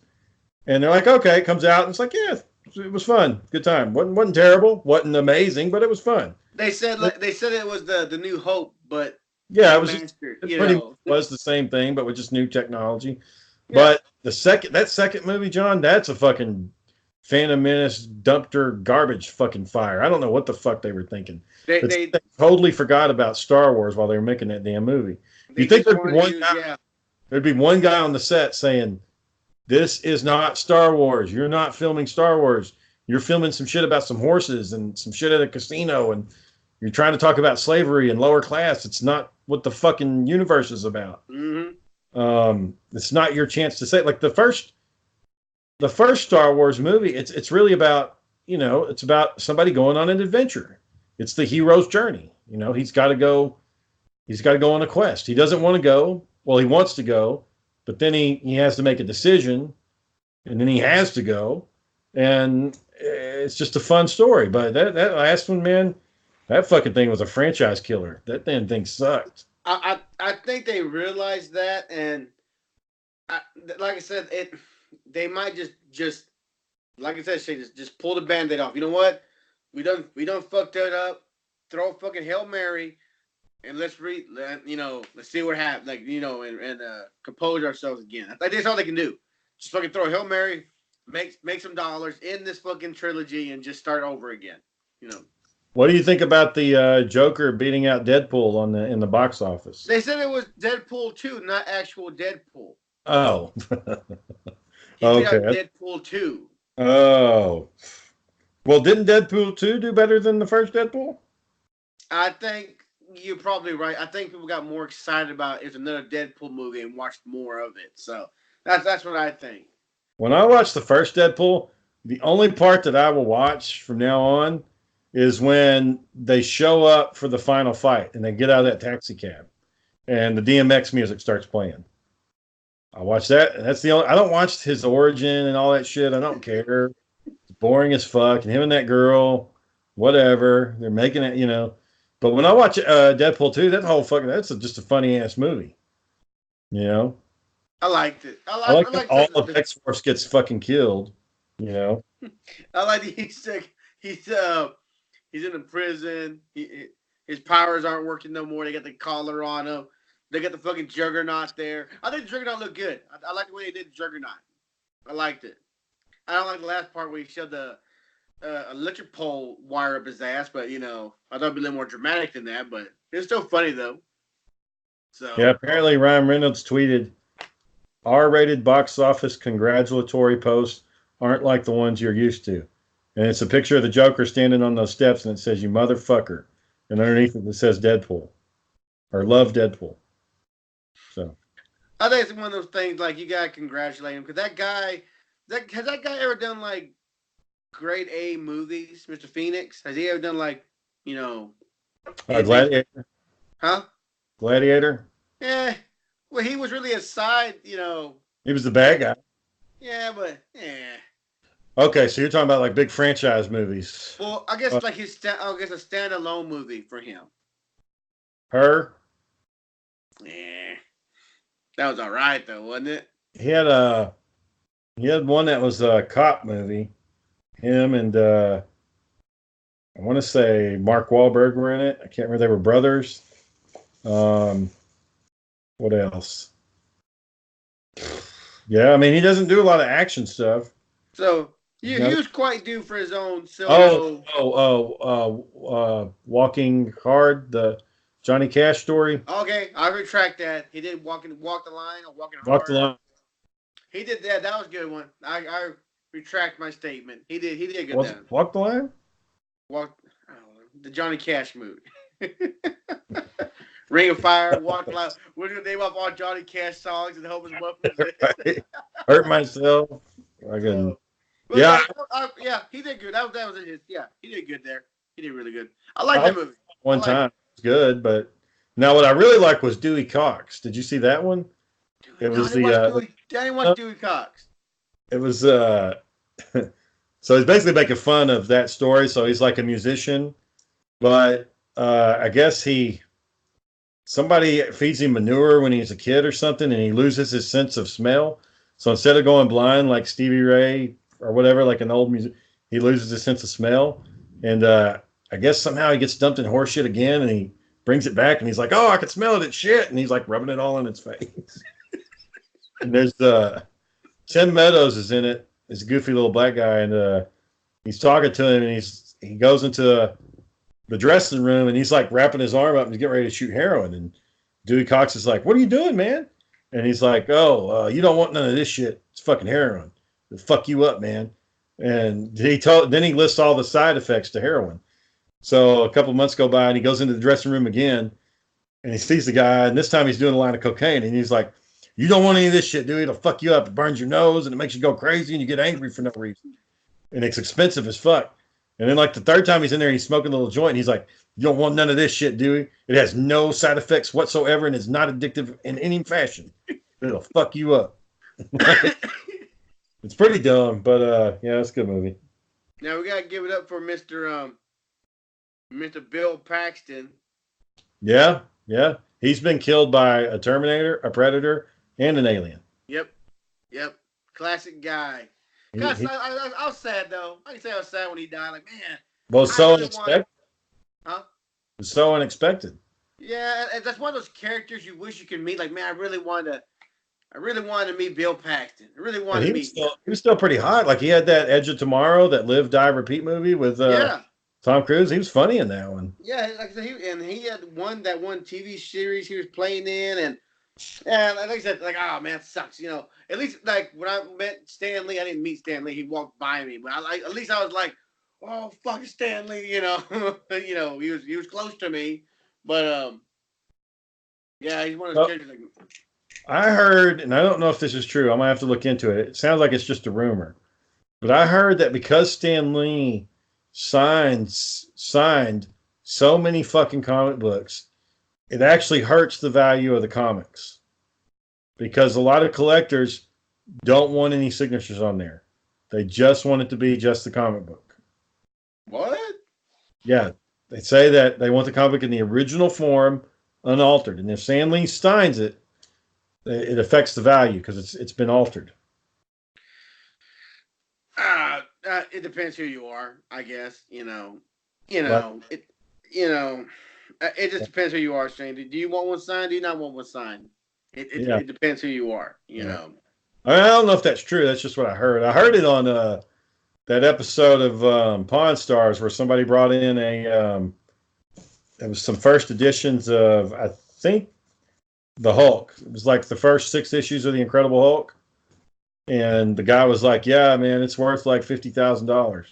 And they're like, okay, it comes out. And it's like, yeah, it was fun. Good time. Wasn't terrible. Wasn't amazing, but it was fun. They said it was the New Hope, but yeah, was the same thing, but with just new technology. Yeah. But that second movie, John, that's a fucking Phantom Menace dumpster garbage fucking fire. I don't know what the fuck they were thinking. They totally forgot about Star Wars while they were making that damn movie. You think there'd be one guy? Yeah. There'd be one guy on the set saying, "This is not Star Wars. You're not filming Star Wars. You're filming some shit about some horses and some shit at a casino, and you're trying to talk about slavery and lower class. It's not what the fucking universe is about. Mm-hmm. It's not your chance to say it. Like the first Star Wars movie. It's really about it's about somebody going on an adventure. It's the hero's journey. He's got to go on a quest. He doesn't want to go. Well, he wants to go, but then he has to make a decision, and then he has to go, and it's just a fun story. But that last one, man, that fucking thing was a franchise killer. That damn thing sucked. I think they realized that, and like I said, they might just like I said, just pull the Band-Aid off. You know what? We done fucked it up. Throw a fucking Hail Mary. And let's see what happens. And compose ourselves again. I think that's all they can do. Just fucking throw a Hail Mary, make some dollars in this fucking trilogy, and just start over again. What do you think about the Joker beating out Deadpool in the box office? They said it was Deadpool 2, not actual Deadpool. Oh. Okay. Deadpool 2. Oh. Well, didn't Deadpool 2 do better than the first Deadpool? I think you're probably right. I think people got more excited about it's another Deadpool movie and watched more of it. So that's what I think. When I watched the first Deadpool, The only part that I will watch from now on is when they show up for the final fight and they get out of that taxi cab and the DMX music starts playing. I watch that. And that's the only. I don't watch his origin and all that shit. I don't care. It's boring as fuck. And him and that girl, whatever. They're making it, you know. But when I watch Deadpool 2, that whole fucking just a funny ass movie. You know. I liked it. I like that all of X Force gets fucking killed. You know. I like he's in a prison. His powers aren't working no more. They got the collar on him. They got the fucking Juggernaut there. I think the Juggernaut looked good. I like the way they did the Juggernaut. I liked it. I don't like the last part where he shoved the electric pole wire up his ass, but you know, I thought it'd be a little more dramatic than that. But it's still funny though. So yeah, apparently Ryan Reynolds tweeted, "R-rated box office congratulatory posts aren't like the ones you're used to," and it's a picture of the Joker standing on those steps, and it says "You motherfucker," and underneath it says Deadpool or "Love Deadpool." So I think it's one of those things like you gotta congratulate him because that guy, has that guy ever done like grade A movies, Mr. Phoenix? Has he ever done like, you know, Gladiator? Huh? Gladiator? Yeah. Well, he was really a side, you know. He was the bad guy. Yeah, but yeah. Okay, so you're talking about like big franchise movies. Well, I guess like a standalone movie for him. Her? Yeah. That was all right though, wasn't it? He had one that was a cop movie. Him and I want to say Mark Wahlberg were in it. I can't remember. They were brothers. What else? Yeah, I mean, he doesn't do a lot of action stuff. So he was quite due for his own solo. Walking Hard, the Johnny Cash story. Okay, I retract that. He did Walk the Line or Walking Hard. Walk the Line. He did that. That was a good one. I retract my statement. He did a good one. Walk the Line? The Johnny Cash movie. Ring of Fire, Walk the Line. We're going to name off all Johnny Cash songs and hope his weapons. Right. Hurt Myself. I couldn't. Yeah, he did good. That was his. Yeah, he did good there. He did really good. I like that movie. One time it was good, but now what I really liked was Dewey Cox. Did you see that one? I didn't watch Dewey Cox. It was so he's basically making fun of that story. So he's like a musician, but I guess somebody feeds him manure when he's a kid or something, and he loses his sense of smell. So instead of going blind like Stevie Ray or whatever, like an old music, he loses his sense of smell. And I guess somehow he gets dumped in horse shit again, and he brings it back, and he's like, "Oh, I can smell it. It's shit." And he's like rubbing it all in his face. And there's Tim Meadows is in it. He's a goofy little black guy, and he's talking to him, and he goes into the dressing room, and he's like wrapping his arm up, and he's getting ready to shoot heroin. And Dewey Cox is like, "What are you doing, man?" And he's like, "Oh, you don't want none of this shit. It's fucking heroin. It'll fuck you up, man." And then he lists all the side effects to heroin. So a couple of months go by, and he goes into the dressing room again, and he sees the guy, and this time he's doing a line of cocaine, and he's like, "You don't want any of this shit, dude. It'll fuck you up. It burns your nose, and it makes you go crazy, and you get angry for no reason. And it's expensive as fuck." And then like the third time he's in there, he's smoking a little joint, and he's like, "You don't want none of this shit, Dewey. It has no side effects whatsoever, and it's not addictive in any fashion. It'll fuck you up." It's pretty dumb, but yeah, it's a good movie. Now we gotta give it up for Mr. Bill Paxton. Yeah. He's been killed by a Terminator, a Predator, and an alien. Yep. Classic guy. I was sad though. I can say I was sad when he died. Like, man. Well, so unexpected. Huh? So unexpected. Yeah, that's one of those characters you wish you could meet. Like, man, I really wanted to meet Bill Paxton. I really wanted to meet. He was still pretty hot. Like he had that Edge of Tomorrow, that Live, Die, Repeat movie with Tom Cruise. He was funny in that one. Yeah, like I said, he had that one TV series he was playing in, and like I said, like, oh man, it sucks. You know, at least like when I met Stan Lee, I didn't meet Stan Lee. He walked by me, but at least I was like, oh fuck Stan Lee. You know, he was close to me, but yeah, he's one of those characters. Like, I heard, and I don't know if this is true. I might have to look into it. It sounds like it's just a rumor, But I heard that because Stan Lee signed so many fucking comic books, it actually hurts the value of the comics because a lot of collectors don't want any signatures on there. They just want it to be just the comic book. What? Yeah, they say that they want the comic book in the original form, unaltered. And if Stan Lee signs it, it affects the value because it's been altered. It depends who you are, I guess. But You know, it just depends who you are, Shane. Do you want one signed? Do you not want one signed? yeah, It depends who you are. yeah. I don't know if that's true. That's just what I heard. I heard it on that episode of Pawn Stars where somebody brought in it was some first editions of, I think, the Hulk. It was like the first 6 issues of the Incredible Hulk. And the guy was like, yeah, man, it's worth like $50,000.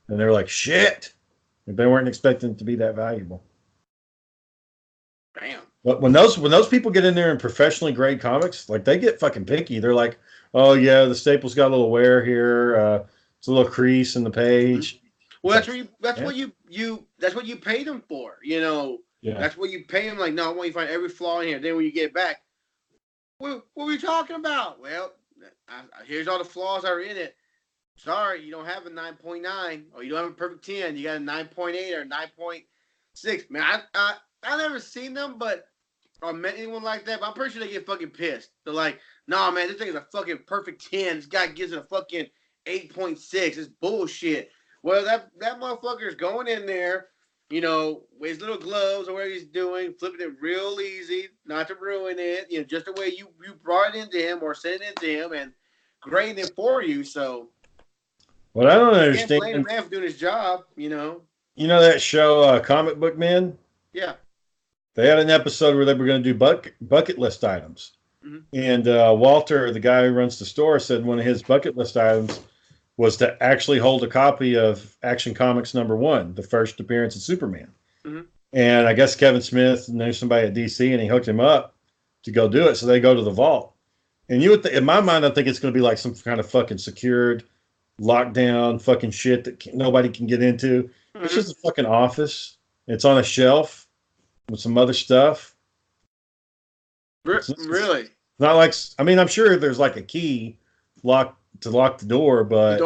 And they're like, shit. They weren't expecting it to be that valuable. Damn. But when those people get in there and professionally grade comics, like they get fucking picky. They're like, oh yeah, the staple's got a little wear here. It's a little crease in the page. Well, that's what you paid them for. Yeah. That's what you pay them. Like, no, I want you to find every flaw in here. Then when you get it back, what were we talking about? Well, here's all the flaws that are in it. Sorry, you don't have a 9.9, or you don't have a perfect 10. You got a 9.8 or 9.6. Man, I've never seen them, but or met anyone like that. But I'm pretty sure they get fucking pissed. They're like, nah, man, this thing is a fucking perfect 10. This guy gives it a fucking 8.6. It's bullshit. Well, that motherfucker's going in there, with his little gloves or whatever he's doing, flipping it real easy, not to ruin it, just the way you brought it into him or sent it into him and grading it for you. So, what I don't you can't understand, blame the man for doing his job, you know that show, Comic Book Men? Yeah. They had an episode where they were going to do bucket list items. Mm-hmm. And Walter, the guy who runs the store, said one of his bucket list items was to actually hold a copy of Action Comics #1, the first appearance of Superman. Mm-hmm. And I guess Kevin Smith knew somebody at DC, and he hooked him up to go do it. So they go to the vault. And you would, in my mind, I think it's going to be like some kind of fucking secured, lockdown fucking shit that nobody can get into. Mm-hmm. It's just a fucking office. It's on a shelf with some other stuff. Really? It's not like, I mean, I'm sure there's like a key to lock the door, but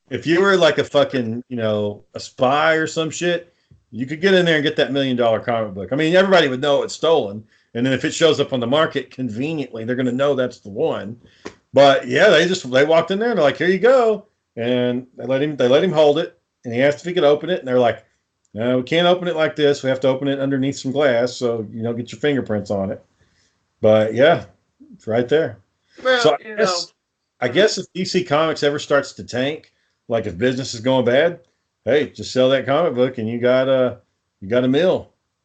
if you were like a fucking, a spy or some shit, you could get in there and get that $1 million comic book. I mean, everybody would know it's stolen. And then if it shows up on the market conveniently, they're going to know that's the one. But yeah, they walked in there and they're like, here you go. And they let him hold it. And he asked if he could open it. And they're like, no, we can't open it like this. We have to open it underneath some glass. So, get your fingerprints on it. But yeah, it's right there. Well, so I guess if DC Comics ever starts to tank, like if business is going bad, hey, just sell that comic book and you got a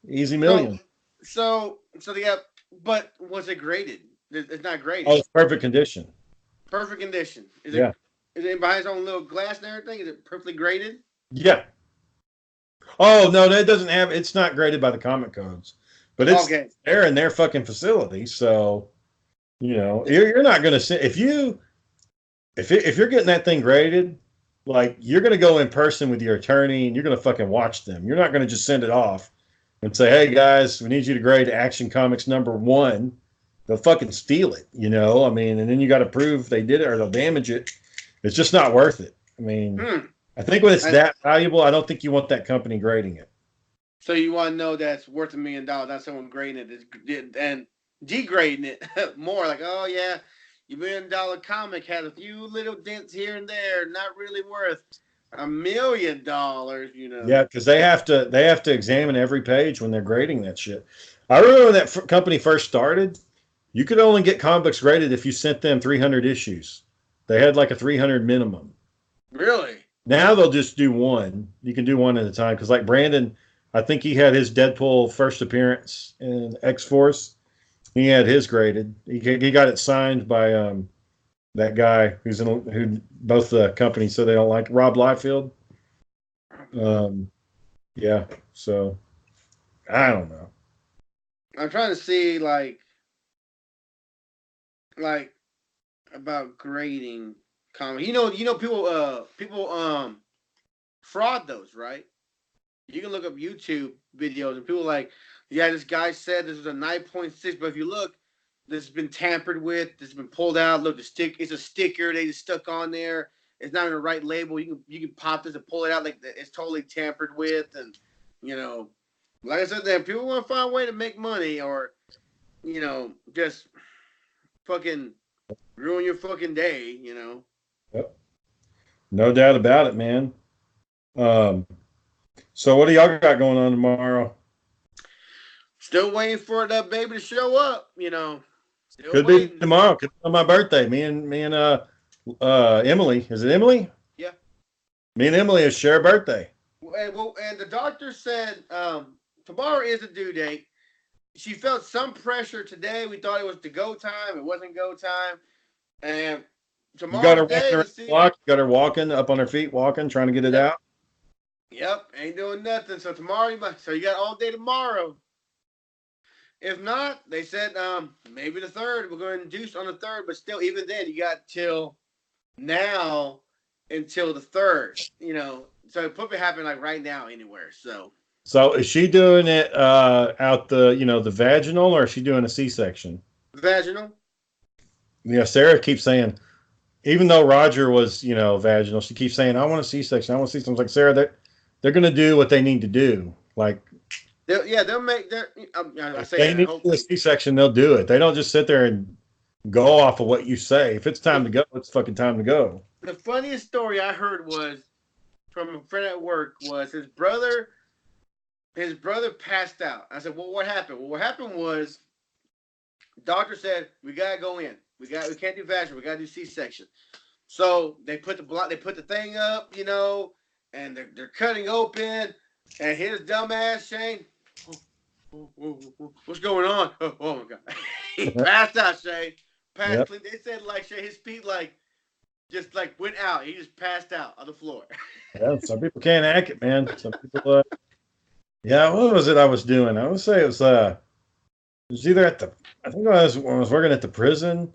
easy million. So yeah, but was it graded? It's not graded. Oh, it's perfect condition. Perfect condition. Is it behind its own little glass and everything? Is it perfectly graded? Yeah. Oh no, that doesn't have. It's not graded by the comic codes, but it's there in their fucking facility. So, you're not going to see if you're getting that thing graded, like you're going to go in person with your attorney and you're going to fucking watch them. You're not going to just send it off and say, "Hey guys, we need you to grade Action Comics #1." They'll fucking steal it, I mean, and then you got to prove they did it or they'll damage it. It's just not worth it. I mean, I think when it's that valuable, I don't think you want that company grading it. So you want to know that's worth $1 million, not someone grading it and degrading it more like, oh yeah, your $1 million comic had a few little dents here and there, not really worth $1 million, Yeah, because they have to examine every page when they're grading that shit. I remember when that company first started, you could only get comic books graded if you sent them 300 issues. They had like a 300 minimum. Really? Now they'll just do one. You can do one at a time because, like Brandon, I think he had his Deadpool first appearance in X-Force. He had his graded. He got it signed by that guy who both the companies said they don't like, Rob Liefeld. Yeah. So I don't know. I'm trying to see like about grading. comment. People fraud those, right? You can look up YouTube videos and people like, yeah, this guy said this was a 9.6, but if you look, this has been tampered with. This has been pulled out. Look, it's a sticker they just stuck on there. It's not in the right label. You can pop this and pull it out like it's totally tampered with, and you know, like I said, then people want to find a way to make money or just fucking ruin your fucking day. Yep. No doubt about it, man. So what do y'all got going on tomorrow? Still waiting for the baby to show up. Still Could be waiting. tomorrow. Could be on my birthday. Me and Emily. Is it Emily? Yeah. Me and Emily is share a birthday. And the doctor said tomorrow is the due date. She felt some pressure today. We thought it was the go time. It wasn't go time. And tomorrow, You got her walking around the block. You got her walking up on her feet, walking, trying to get it out. Yep, ain't doing nothing. So tomorrow, you got all day tomorrow. If not, they said maybe the 3rd. We're going to induce on the 3rd, but still, even then, you got till now until the 3rd. So it probably happen like right now anywhere. So is she doing it out the vaginal, or is she doing a C-section? Vaginal. Yeah, Sarah keeps saying, even though Roger was vaginal, she keeps saying, I want a C-section. I want a C-section. I was like, Sarah, they're going to do what they need to do. Like, they'll make their. I say they need to do a C-section. They'll do it. They don't just sit there and go off of what you say. If it's time to go, it's fucking time to go. The funniest story I heard was from a friend at work was his brother passed out. I said, well, what happened? Well, what happened was doctor said, we gotta go in. We can't do vaginal. We gotta do C-section. So they put the thing up, and they're cutting open, and his dumbass Shane, what's going on? Oh my god, he passed out. Shane passed. Yep. They said like Shane, his feet just went out. He just passed out on the floor. Yeah, some people can't hack it, man. Some people. Yeah, what was it I was doing? I would say it was either I think when I was working at the prison.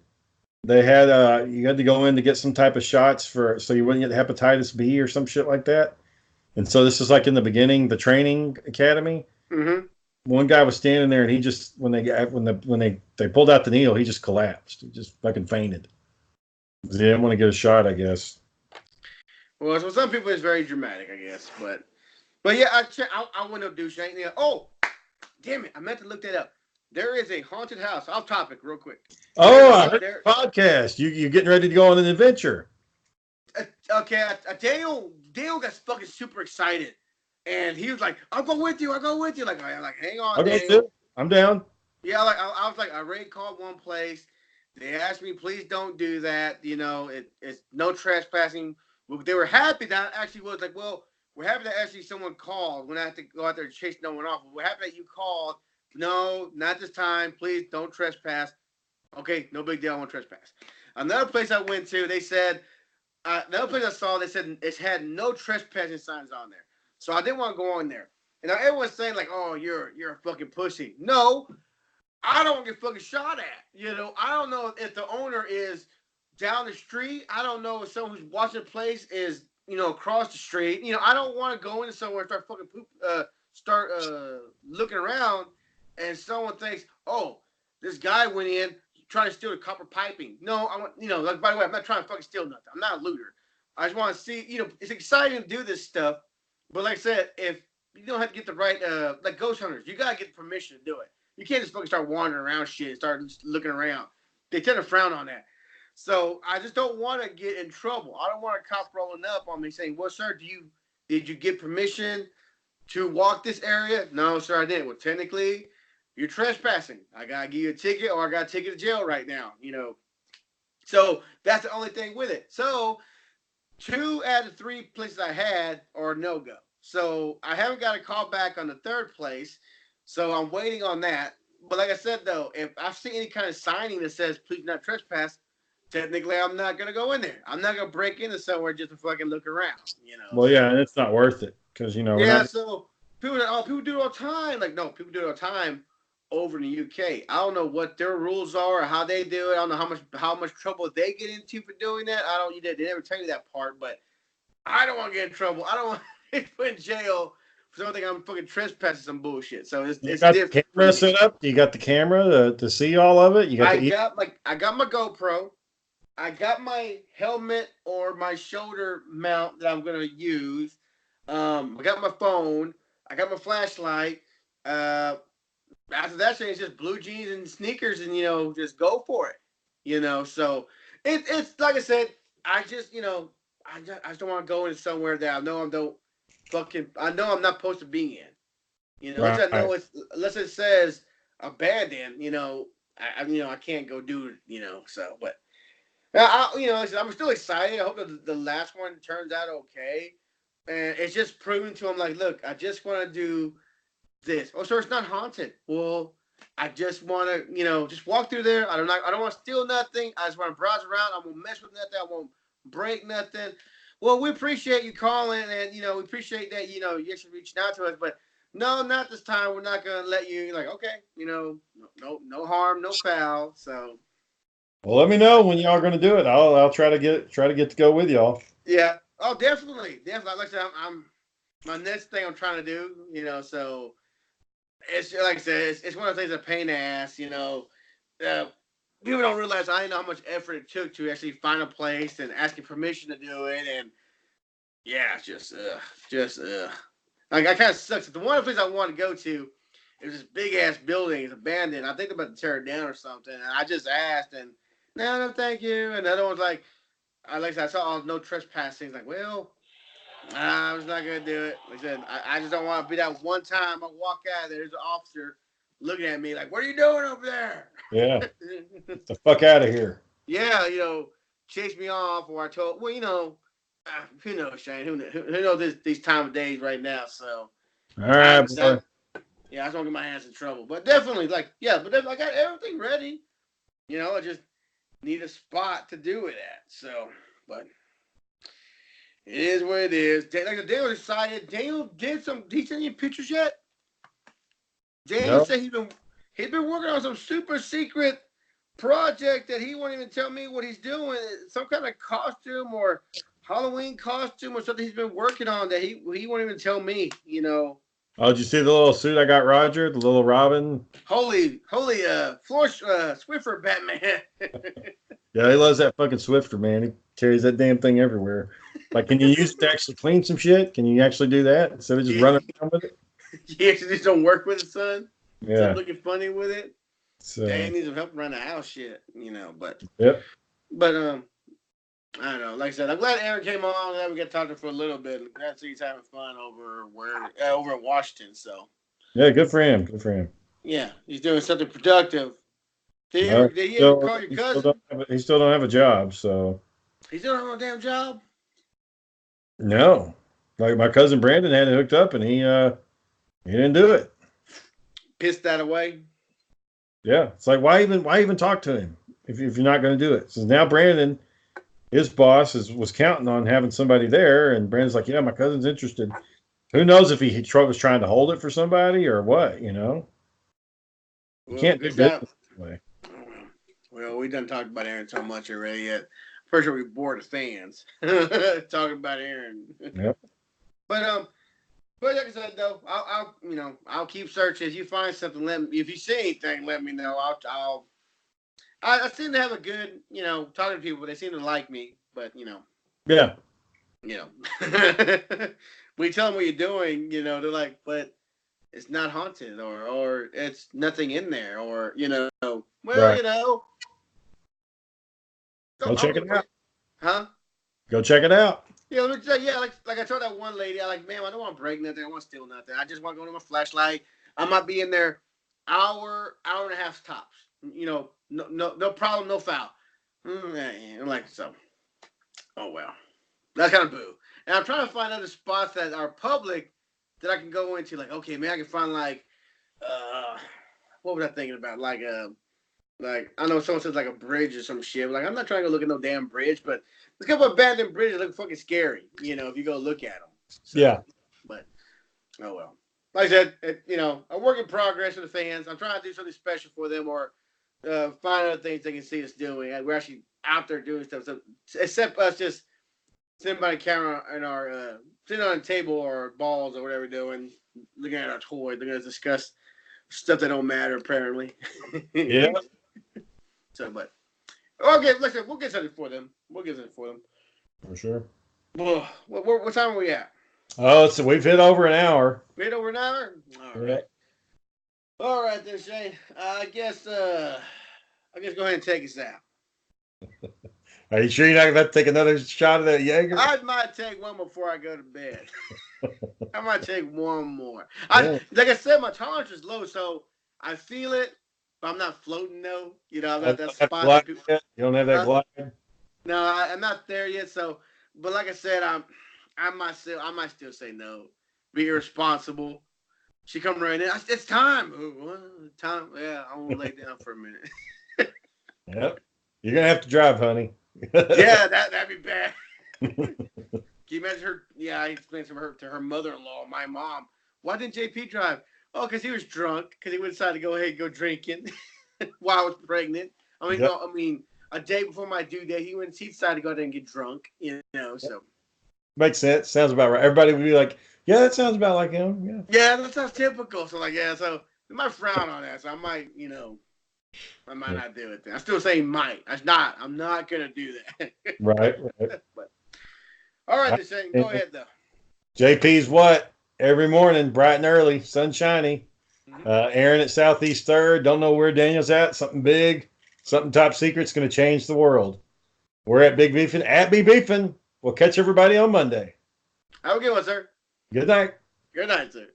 They had you had to go in to get some type of shots so you wouldn't get hepatitis B or some shit like that. And so this is like in the beginning, the training academy. Mm-hmm. One guy was standing there, and he just when they pulled out the needle, he just collapsed. He just fucking fainted. He didn't want to get a shot, I guess. Well, so some people it's very dramatic, I guess, but yeah, I went up to Shane. Oh, damn it! I meant to look that up. There is a haunted house. Off topic, real quick. Oh, I heard the podcast. You getting ready to go on an adventure? Okay, Daniel got fucking super excited, and he was like, "I'll go with you. I'll go with you." Like, hang on, Daniel. I'm down. Yeah, I was like, I already called one place. They asked me, please don't do that. It's no trespassing. Well, they were happy that actually was like, well, we're happy that actually someone called. We're not have to go out there and chase no one off. We're happy that you called. No, not this time. Please don't trespass. Okay, no big deal. I won't trespass. Another place I went to, they said, another place I saw, they said it had no trespassing signs on there. So I didn't want to go on there. And now everyone's saying like, oh, you're a fucking pussy. No, I don't get fucking shot at. I don't know if the owner is down the street. I don't know if someone who's watching the place is, across the street. I don't want to go into somewhere and start looking around and someone thinks, oh, this guy went in trying to steal the copper piping. No, I want, like, by the way, I'm not trying to fucking steal nothing. I'm not a looter. I just want to see, it's exciting to do this stuff. But like I said, if you don't have to get the right, like ghost hunters, you got to get permission to do it. You can't just fucking start wandering around shit and start looking around. They tend to frown on that. So I just don't want to get in trouble. I don't want a cop rolling up on me saying, well, sir, did you get permission to walk this area? No, sir, I didn't. Well, technically, you're trespassing. I got to give you a ticket or I got to take you to jail right now, So that's the only thing with it. So 2 out of 3 places I had are no-go. So I haven't got a call back on the 3rd place. So I'm waiting on that. But like I said, though, if I see any kind of signing that says, please not trespass, technically I'm not going to go in there. I'm not going to break into somewhere just to fucking look around, Well, yeah, and it's not worth it because, Yeah, so people do it all the time. Like, no, people do it all the time. over in the UK. I don't know what their rules are or how they do it. I don't know how much trouble they get into for doing that. I don't. They never tell you that part, but I don't want to get in trouble. I don't want to get put in jail for something I'm fucking trespassing some bullshit. So You it's got the different for camera me. set up? You got the camera to see all of it? You got I got my GoPro. I got my helmet or my shoulder mount that I'm gonna use. I got my phone. I got my flashlight. Uh, After that, it's just blue jeans and sneakers, and just go for it. So it's like I said. I just I just don't want to go into somewhere that I know I know I'm not supposed to be in. Unless I know right. unless it says abandoned. I can't go do it. So but. I'm still excited. I hope that the last one turns out okay. And it's just proving to him, like, look, I just want to do this. Oh, so it's not haunted. Well, I just want to, just walk through there. I don't want to steal nothing. I just want to browse around. I won't mess with nothing. I won't break nothing. Well, we appreciate you calling, and we appreciate that you actually reaching out to us, but no, not this time. We're not gonna let you. Like, okay, no harm, no foul. So. Well, let me know when y'all going to do it. I'll try to get to go with y'all. Yeah. Oh, definitely. Like I said, I'm my next thing I'm trying to do. So it's like I said, it's one of the things that pain in the ass. People don't realize I know how much effort it took to actually find a place and asking permission to do it, and yeah, it's just like I kind of sucks. The one place I want to go to is this big ass building. It's abandoned. I think they're about to tear it down or something. And I just asked, and no, thank you. And the other one's like. Like I said, I saw all no trespassing. Like, well, I was not gonna do it. Like I said, I just don't want to be that one time I walk out of there, there's an officer looking at me like, "What are you doing over there?" Yeah. Get the fuck out of here. Yeah, chase me off, or I told, well, who knows, Shane? Who knows these time of days right now? So, All right, boy. yeah, I just don't get my hands in trouble. But definitely, but I got everything ready. I just need a spot to do it at. So, but. It is what it is. Daniel decided. Daniel did some. Did he send you pictures yet? Daniel said he's been working on some super secret project that he won't even tell me what he's doing. Some kind of costume or Halloween costume or something he's been working on that he won't even tell me. Oh, did you see the little suit I got Roger? The little Robin? Holy, floor Swiffer Batman. Yeah, he loves that fucking Swifter, man. He carries that damn thing everywhere. Like, can you use it to actually clean some shit? Can you actually do that instead of just running around with it? You actually just don't work with it, son? Yeah. Stop looking funny with it? So, Dang needs some help around the house shit, but. Yep. But, I don't know. Like I said, I'm glad Aaron came on. Glad we got to talk to him for a little bit. I'm glad to see he's having fun over in Washington. So, yeah, good for him. Good for him. yeah, he's doing something productive. Did he ever call your cousin? He still don't have a job, so. He's doing a damn job? No. Like, my cousin Brandon had it hooked up, and he didn't do it. Pissed that away? Yeah. It's like, why even talk to him if you're not going to do it? So now Brandon, his boss, was counting on having somebody there, and Brandon's like, yeah, my cousin's interested. Who knows if he was trying to hold it for somebody or what, You can't do that way. Well, we done talked about Aaron so much already yet. Pretty sure we bored the fans talking about Aaron. Yep. But like I said though, I'll keep searching. If you find something, if you see anything, let me know. I seem to have a good, talking to people. They seem to like me, but Yeah. We tell them what you're doing. They're like, but it's not haunted, or it's nothing in there, or well, Right. Go check it out. Huh? Go check it out. Yeah, let me tell you, like I told that one lady, I like, man, I don't want to break nothing. I don't want to steal nothing. I just want to go to my flashlight. I might be in there hour and a half tops. No problem, no foul. I'm like, so, oh well. That's kind of boo. And I'm trying to find other spots that are public that I can go into. Like, okay, man, I can find what was I thinking about? Like I know someone says like a bridge or some shit. Like, I'm not trying to look at no damn bridge, but there's a couple of abandoned bridges that look fucking scary. If you go look at them. So, Yeah. But oh well. like I said, a work in progress for the fans. I'm trying to do something special for them, or find other things they can see us doing. And we're actually out there doing stuff. So except us just sitting by the camera and our sitting on a table or balls or whatever we're doing, looking at our toys, looking at us discuss stuff that don't matter apparently. Yeah, So, but okay, listen, we'll get something for them. We'll get something for them. for sure. Well, what time are we at? Oh, so we've hit over an hour. We hit over an hour. All right. All right, then Shane. I guess go ahead and take us out. Are you sure you're not about to take another shot of that Jaiger? I might take one before I go to bed. I might take one more. Yeah. Like I said, my tolerance is low, so I feel it, but I'm not floating though. I've got that spot. That people, you don't have that glide? No, I'm not there yet. So, but like I said, I might still say no. Be irresponsible. She come right in. It's time. Ooh, time. Yeah, I'm gonna lay down for a minute. Yep. You're gonna have to drive, honey. Yeah, that'd be bad. Can you imagine her? Yeah, I explained to her mother-in-law, my mom. Why didn't JP drive? Oh, because he was drunk. Because he would decide to go ahead and go drinking while I was pregnant. Yep. A day before my due date, he decided to go out there and get drunk. So Makes sense. Sounds about right. Everybody would be like, "Yeah, that sounds about like him." Yeah. Yeah, that sounds typical. So so they might frown on that. So I might, I might not do it then. I still say might. I'm not gonna do that. Right. But, all right, Shane, go ahead though. JP's what? Every morning, bright and early, sunshiny. Aaron at Southeast Third. Don't know where Daniel's at. Something big, something top secret's going to change the world. We're at Big Beefin', at Big Beefin'. We'll catch everybody on Monday. Have a good one, sir. Good night. Good night, sir.